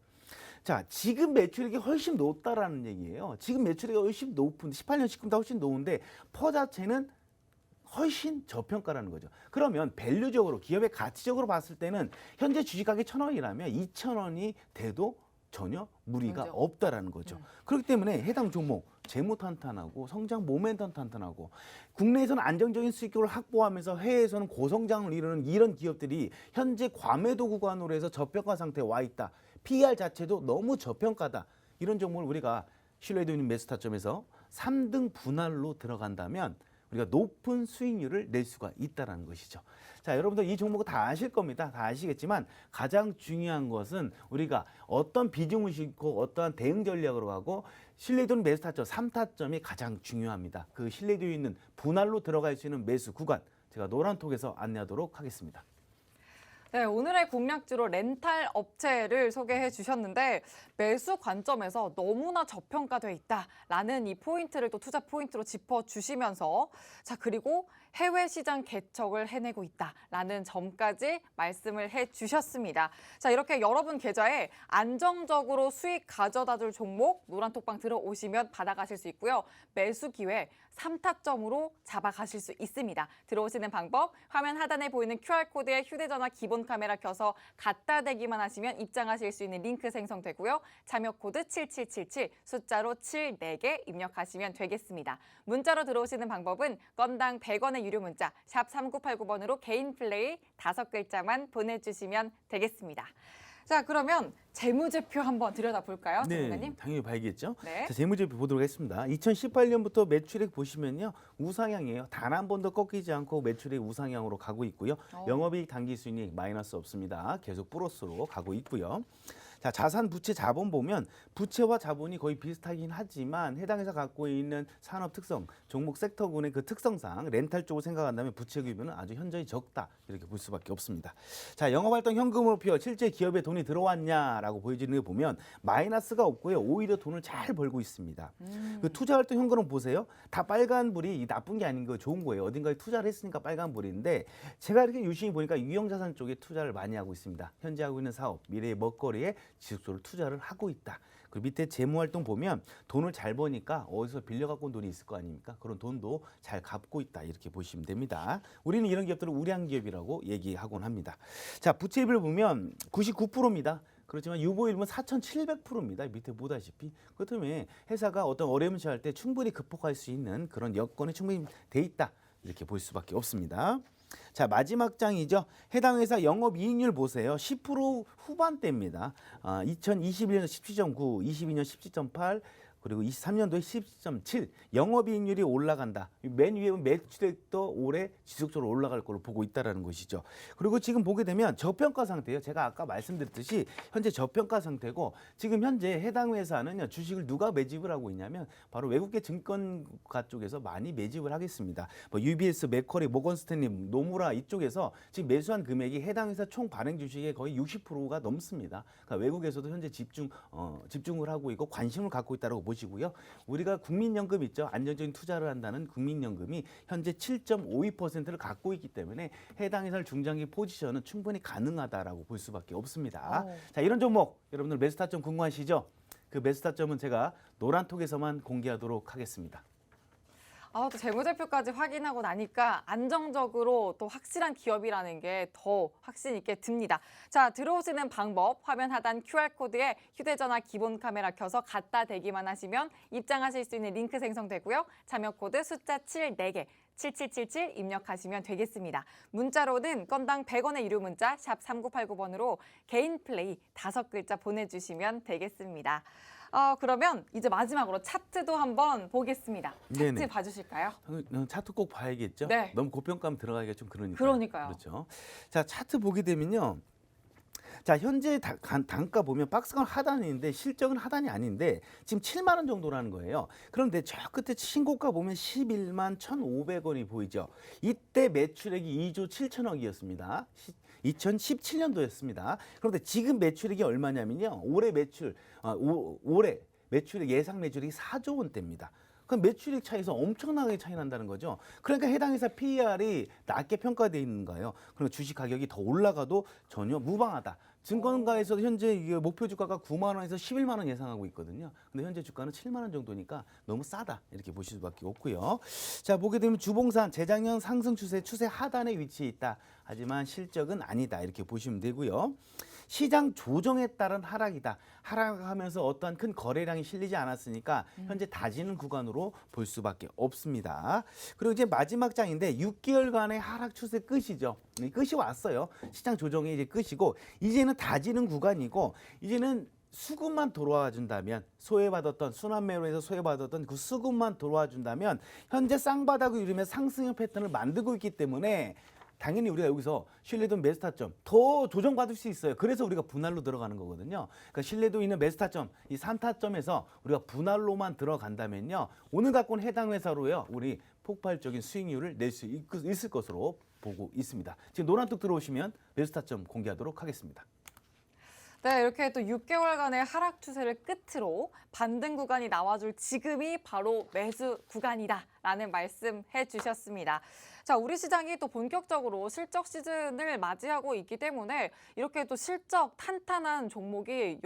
자, 지금 매출액이 훨씬 높다라는 얘기예요. 지금 매출액이 훨씬 높은데 18년, 19년보다 훨씬 높은데 자체는 훨씬 저평가라는 거죠. 그러면 밸류적으로, 기업의 가치적으로 봤을 때는 현재 주식 가격이 1,000원이라면 2,000원이 돼도 전혀 무리가 문제 없다라는 거죠. 그렇기 때문에 해당 종목 재무 탄탄하고 성장 모멘텀 탄탄하고 국내에서는 안정적인 수익률을 확보하면서 해외에서는 고성장을 이루는 이런 기업들이 현재 과매도 구간으로 해서 저평가 상태에 와 있다. PR 자체도 너무 저평가다. 이런 종목을 우리가 신뢰도 있는 매수 타점에서 3등 분할로 들어간다면 우리가 높은 수익률을 낼 수가 있다는 것이죠. 자, 여러분들 이 종목은 다 아실 겁니다. 다 아시겠지만 가장 중요한 것은 우리가 어떤 비중을 싣고 어떠한 대응 전략으로 가고 신뢰도 있는 매수 타점 3타점이 가장 중요합니다. 그 신뢰도 있는 분할로 들어갈 수 있는 매수 구간, 제가 노란톡에서 안내하도록 하겠습니다. 네, 오늘의 공략주로 렌탈 업체를 소개해 주셨는데 매수 관점에서 너무나 저평가돼 있다라는 이 포인트를 또 투자 포인트로 짚어주시면서, 자, 그리고 해외 시장 개척을 해내고 있다라는 점까지 말씀을 해주셨습니다. 자, 이렇게 여러분 계좌에 안정적으로 수익 가져다줄 종목 노란톡방 들어오시면 받아가실 수 있고요. 매수 기회 3타점으로 잡아가실 수 있습니다. 들어오시는 방법, 화면 하단에 보이는 QR코드에 휴대전화 기본 카메라 켜서 갖다 대기만 하시면 입장하실 수 있는 링크 생성되고요. 참여 코드 7777, 숫자로 7, 4개 입력하시면 되겠습니다. 문자로 들어오시는 방법은 건당 100원의 유료 문자 샵 3989번으로 개인 플레이 5글자만 보내주시면 되겠습니다. 자, 그러면 재무제표 한번 들여다볼까요, 전문가님? 네, 당연히 봐야겠죠. 네. 자, 재무제표 보도록 하겠습니다. 2018년부터 매출액 보시면요, 우상향이에요. 단 한 번도 꺾이지 않고 매출액 우상향으로 가고 있고요. 영업이익 당기순이익 마이너스 없습니다. 계속 플러스로 가고 있고요. 자, 자산, 부채, 자본 보면 부채와 자본이 거의 비슷하긴 하지만 해당 회사 갖고 있는 산업 특성, 종목 섹터군의 그 특성상 렌탈 쪽을 생각한다면 부채 규모는 아주 현저히 적다. 이렇게 볼 수밖에 없습니다. 자, 영업활동 현금으로 실제 기업에 돈이 들어왔냐라고 보여지는 거 보면 마이너스가 없고요. 오히려 돈을 잘 벌고 있습니다. 그 투자활동 현금을 보세요. 다 빨간불이 나쁜 게 아닌 거 좋은 거예요. 어딘가에 투자를 했으니까 빨간불인데, 제가 이렇게 유심히 보니까 유형자산 쪽에 투자를 많이 하고 있습니다. 현재 하고 있는 사업, 미래의 먹거리에 지속적으로 투자를 하고 있다. 그 밑에 재무활동 보면 돈을 잘 버니까 어디서 빌려갖고 온 돈이 있을 거 아닙니까? 그런 돈도 잘 갚고 있다. 이렇게 보시면 됩니다. 우리는 이런 기업들을 우량 기업이라고 얘기하곤 합니다. 자, 부채비율 보면 99%입니다. 그렇지만 유보율은 4,700%입니다. 밑에 보다시피. 그렇다면 회사가 어떤 어려움을 처할 때 충분히 극복할 수 있는 그런 여건이 충분히 돼 있다. 이렇게 볼 수밖에 없습니다. 자, 마지막 장이죠. 해당 회사 영업이익률 보세요. 10% 후반대입니다. 2021년 17.9, 22년 17.8, 그리고 23년도에 10.7, 영업이익률이 올라간다. 맨 위에 매출액도 올해 지속적으로 올라갈 걸로 보고 있다라는 것이죠. 그리고 지금 보게 되면 저평가 상태예요. 제가 아까 말씀드렸듯이 현재 저평가 상태고 지금 현재 해당 회사는요, 주식을 누가 매집을 하고 있냐면 바로 외국계 증권가 쪽에서 많이 매집을 하겠습니다. 뭐 UBS, 맥쿼리, 모건스탠리, 노무라 이쪽에서 지금 매수한 금액이 해당 회사 총 발행 주식의 거의 60%가 넘습니다. 그러니까 외국에서도 현재 집중을 하고 있고 관심을 갖고 있다고 보시고요. 우리가 국민연금 있죠. 안정적인 투자를 한다는 국민연금이 현재 7.52%를 갖고 있기 때문에 해당 회사 중장기 포지션은 충분히 가능하다라고 볼 수밖에 없습니다. 자, 이런 종목 여러분들 매수 타점 궁금하시죠? 그 매수 타점은 제가 노란톡에서만 공개하도록 하겠습니다. 또 재무제표까지 확인하고 나니까 안정적으로 또 확실한 기업이라는 게 더 확신 있게 듭니다. 자, 들어오시는 방법 화면 하단 QR코드에 휴대전화 기본 카메라 켜서 갖다 대기만 하시면 입장하실 수 있는 링크 생성되고요. 참여 코드 숫자 7 4개 7777 입력하시면 되겠습니다. 문자로는 건당 100원의 유료 문자 샵 3989번으로 개인 플레이 5글자 보내주시면 되겠습니다. 그러면 이제 마지막으로 차트도 한번 보겠습니다. 차트 네네. 봐주실까요? 차트 꼭 봐야겠죠? 네. 너무 고평가면 들어가기가 좀 그러니까요. 그러니까요. 그렇죠. 자, 차트 보게 되면요. 자, 현재 단가 보면 박스권 하단인데 실적은 하단이 아닌데 지금 7만 원 정도라는 거예요. 그런데 저 끝에 신고가 보면 11만 1,500원이 보이죠. 이때 매출액이 2조 7천억이었습니다. 2017년도였습니다. 그런데 지금 매출액이 얼마냐면요. 올해 매출액 예상 매출액이 4조 원대입니다. 그럼 매출액 차이에서 엄청나게 차이 난다는 거죠. 그러니까 해당 회사 PER이 낮게 평가되어 있는 거예요. 그리고 주식 가격이 더 올라가도 전혀 무방하다. 증권가에서도 현재 이게 목표 주가가 9만 원에서 11만 원 예상하고 있거든요. 근데 현재 주가는 7만 원 정도니까 너무 싸다. 이렇게 보실 수밖에 없고요. 자, 보게 되면 주봉산 재작년 상승 추세 하단에 위치해 있다. 하지만 실적은 아니다. 이렇게 보시면 되고요. 시장 조정에 따른 하락이다. 하락하면서 어떠한 큰 거래량이 실리지 않았으니까 현재 다지는 구간으로 볼 수밖에 없습니다. 그리고 이제 마지막 장인데 6개월간의 하락 추세 끝이죠. 끝이 왔어요. 시장 조정이 이제 끝이고 이제는 다지는 구간이고 이제는 수급만 돌아와 준다면 소외받았던 순환매로에서 소외받았던 그 수급만 돌아와 준다면 현재 쌍바닥을 이루며 상승형 패턴을 만들고 있기 때문에 당연히 우리가 여기서 신뢰도 매수 타점 더 조정받을 수 있어요. 그래서 우리가 분할로 들어가는 거거든요. 그러니까 신뢰도 있는 매수 타점, 이 3타점에서 우리가 분할로만 들어간다면요. 오늘 갖고 온 해당 회사로요. 우리 폭발적인 수익률을 낼 수 있을 것으로 보고 있습니다. 지금 노란톡 들어오시면 매수 타점 공개하도록 하겠습니다. 네, 이렇게 또 6개월간의 하락 추세를 끝으로 반등 구간이 나와줄 지금이 바로 매수 구간이다라는 말씀해 주셨습니다. 자, 우리 시장이 또 본격적으로 실적 시즌을 맞이하고 있기 때문에 이렇게 또 실적 탄탄한 종목이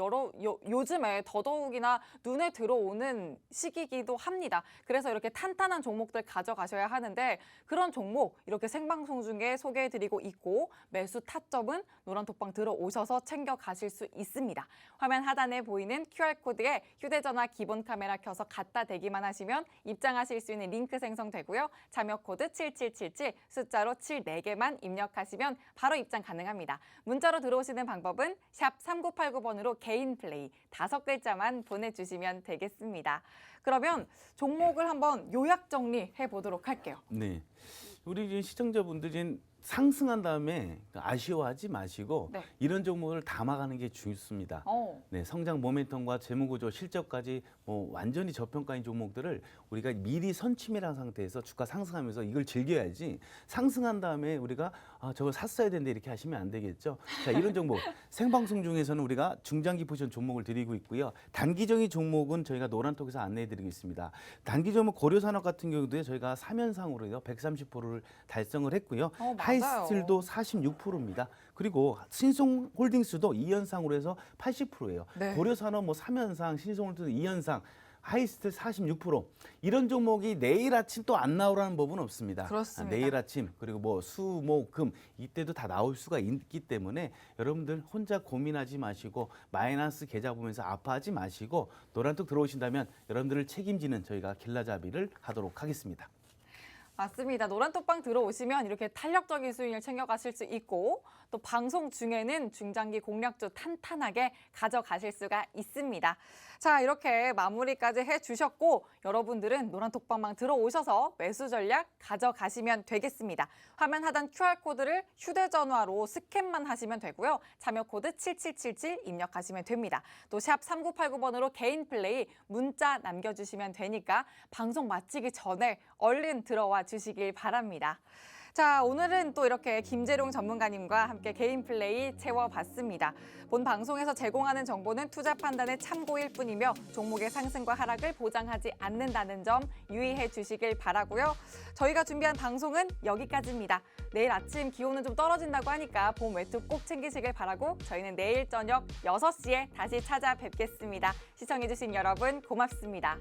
요즘에 더더욱이나 눈에 들어오는 시기이기도 합니다. 그래서 이렇게 탄탄한 종목들 가져가셔야 하는데 그런 종목 이렇게 생방송 중에 소개해드리고 있고 매수 타점은 노란톡방 들어오셔서 챙겨가실 수 있습니다. 화면 하단에 보이는 QR코드에 휴대전화 기본 카메라 켜서 갖다 대기만 하시면 입장하실 수 있는 링크 생성되고요. 참여 코드 7777 숫자로 7 4개만 입력하시면 바로 입장 가능합니다. 문자로 들어오시는 방법은 샵 3989번으로 개인 플레이 5글자만 보내주시면 되겠습니다. 그러면 종목을 한번 요약 정리해 보도록 할게요. 네, 우리 시청자분들은 상승한 다음에 아쉬워하지 마시고 네. 이런 종목을 담아가는 게 좋습니다. 네, 성장 모멘텀과 재무구조, 실적까지 완전히 저평가인 종목들을 우리가 미리 선취매한 상태에서 주가 상승하면서 이걸 즐겨야지 상승한 다음에 우리가 저걸 샀어야 되는데 이렇게 하시면 안 되겠죠. 자, 이런 종목 생방송 중에서는 우리가 중장기 포지션 종목을 드리고 있고요. 단기적인 종목은 저희가 노란톡에서 안내해드리고 있습니다. 단기 종목 고려산업 같은 경우도 저희가 3연상으로요 130%를 달성을 했고요. 하이스틸도 46%입니다. 그리고 신송홀딩스도 2연상으로 해서 80%예요. 네. 고려산업 3연상, 신송홀딩스 2연상, 하이스틸 46%. 이런 종목이 내일 아침 또 안 나오라는 법은 없습니다. 그렇습니다. 내일 아침 그리고 수, 목, 금 이때도 다 나올 수가 있기 때문에 여러분들 혼자 고민하지 마시고 마이너스 계좌 보면서 아파하지 마시고 노란톡 들어오신다면 여러분들을 책임지는 저희가 길라잡이를 하도록 하겠습니다. 맞습니다. 노란톡방 들어오시면 이렇게 탄력적인 수익을 챙겨가실 수 있고 또 방송 중에는 중장기 공략주 탄탄하게 가져가실 수가 있습니다. 자, 이렇게 마무리까지 해주셨고 여러분들은 노란톡방망 들어오셔서 매수 전략 가져가시면 되겠습니다. 화면 하단 QR코드를 휴대전화로 스캔만 하시면 되고요. 참여 코드 7777 입력하시면 됩니다. 또 샵 3989번으로 개인 플레이 문자 남겨주시면 되니까 방송 마치기 전에 얼른 들어와 주시길 바랍니다. 자, 오늘은 또 이렇게 김재룡 전문가님과 함께 개인 플레이 채워봤습니다. 본 방송에서 제공하는 정보는 투자 판단의 참고일 뿐이며 종목의 상승과 하락을 보장하지 않는다는 점 유의해 주시길 바라고요. 저희가 준비한 방송은 여기까지입니다. 내일 아침 기온은 좀 떨어진다고 하니까 봄 외투 꼭 챙기시길 바라고 저희는 내일 저녁 6시에 다시 찾아뵙겠습니다. 시청해주신 여러분 고맙습니다.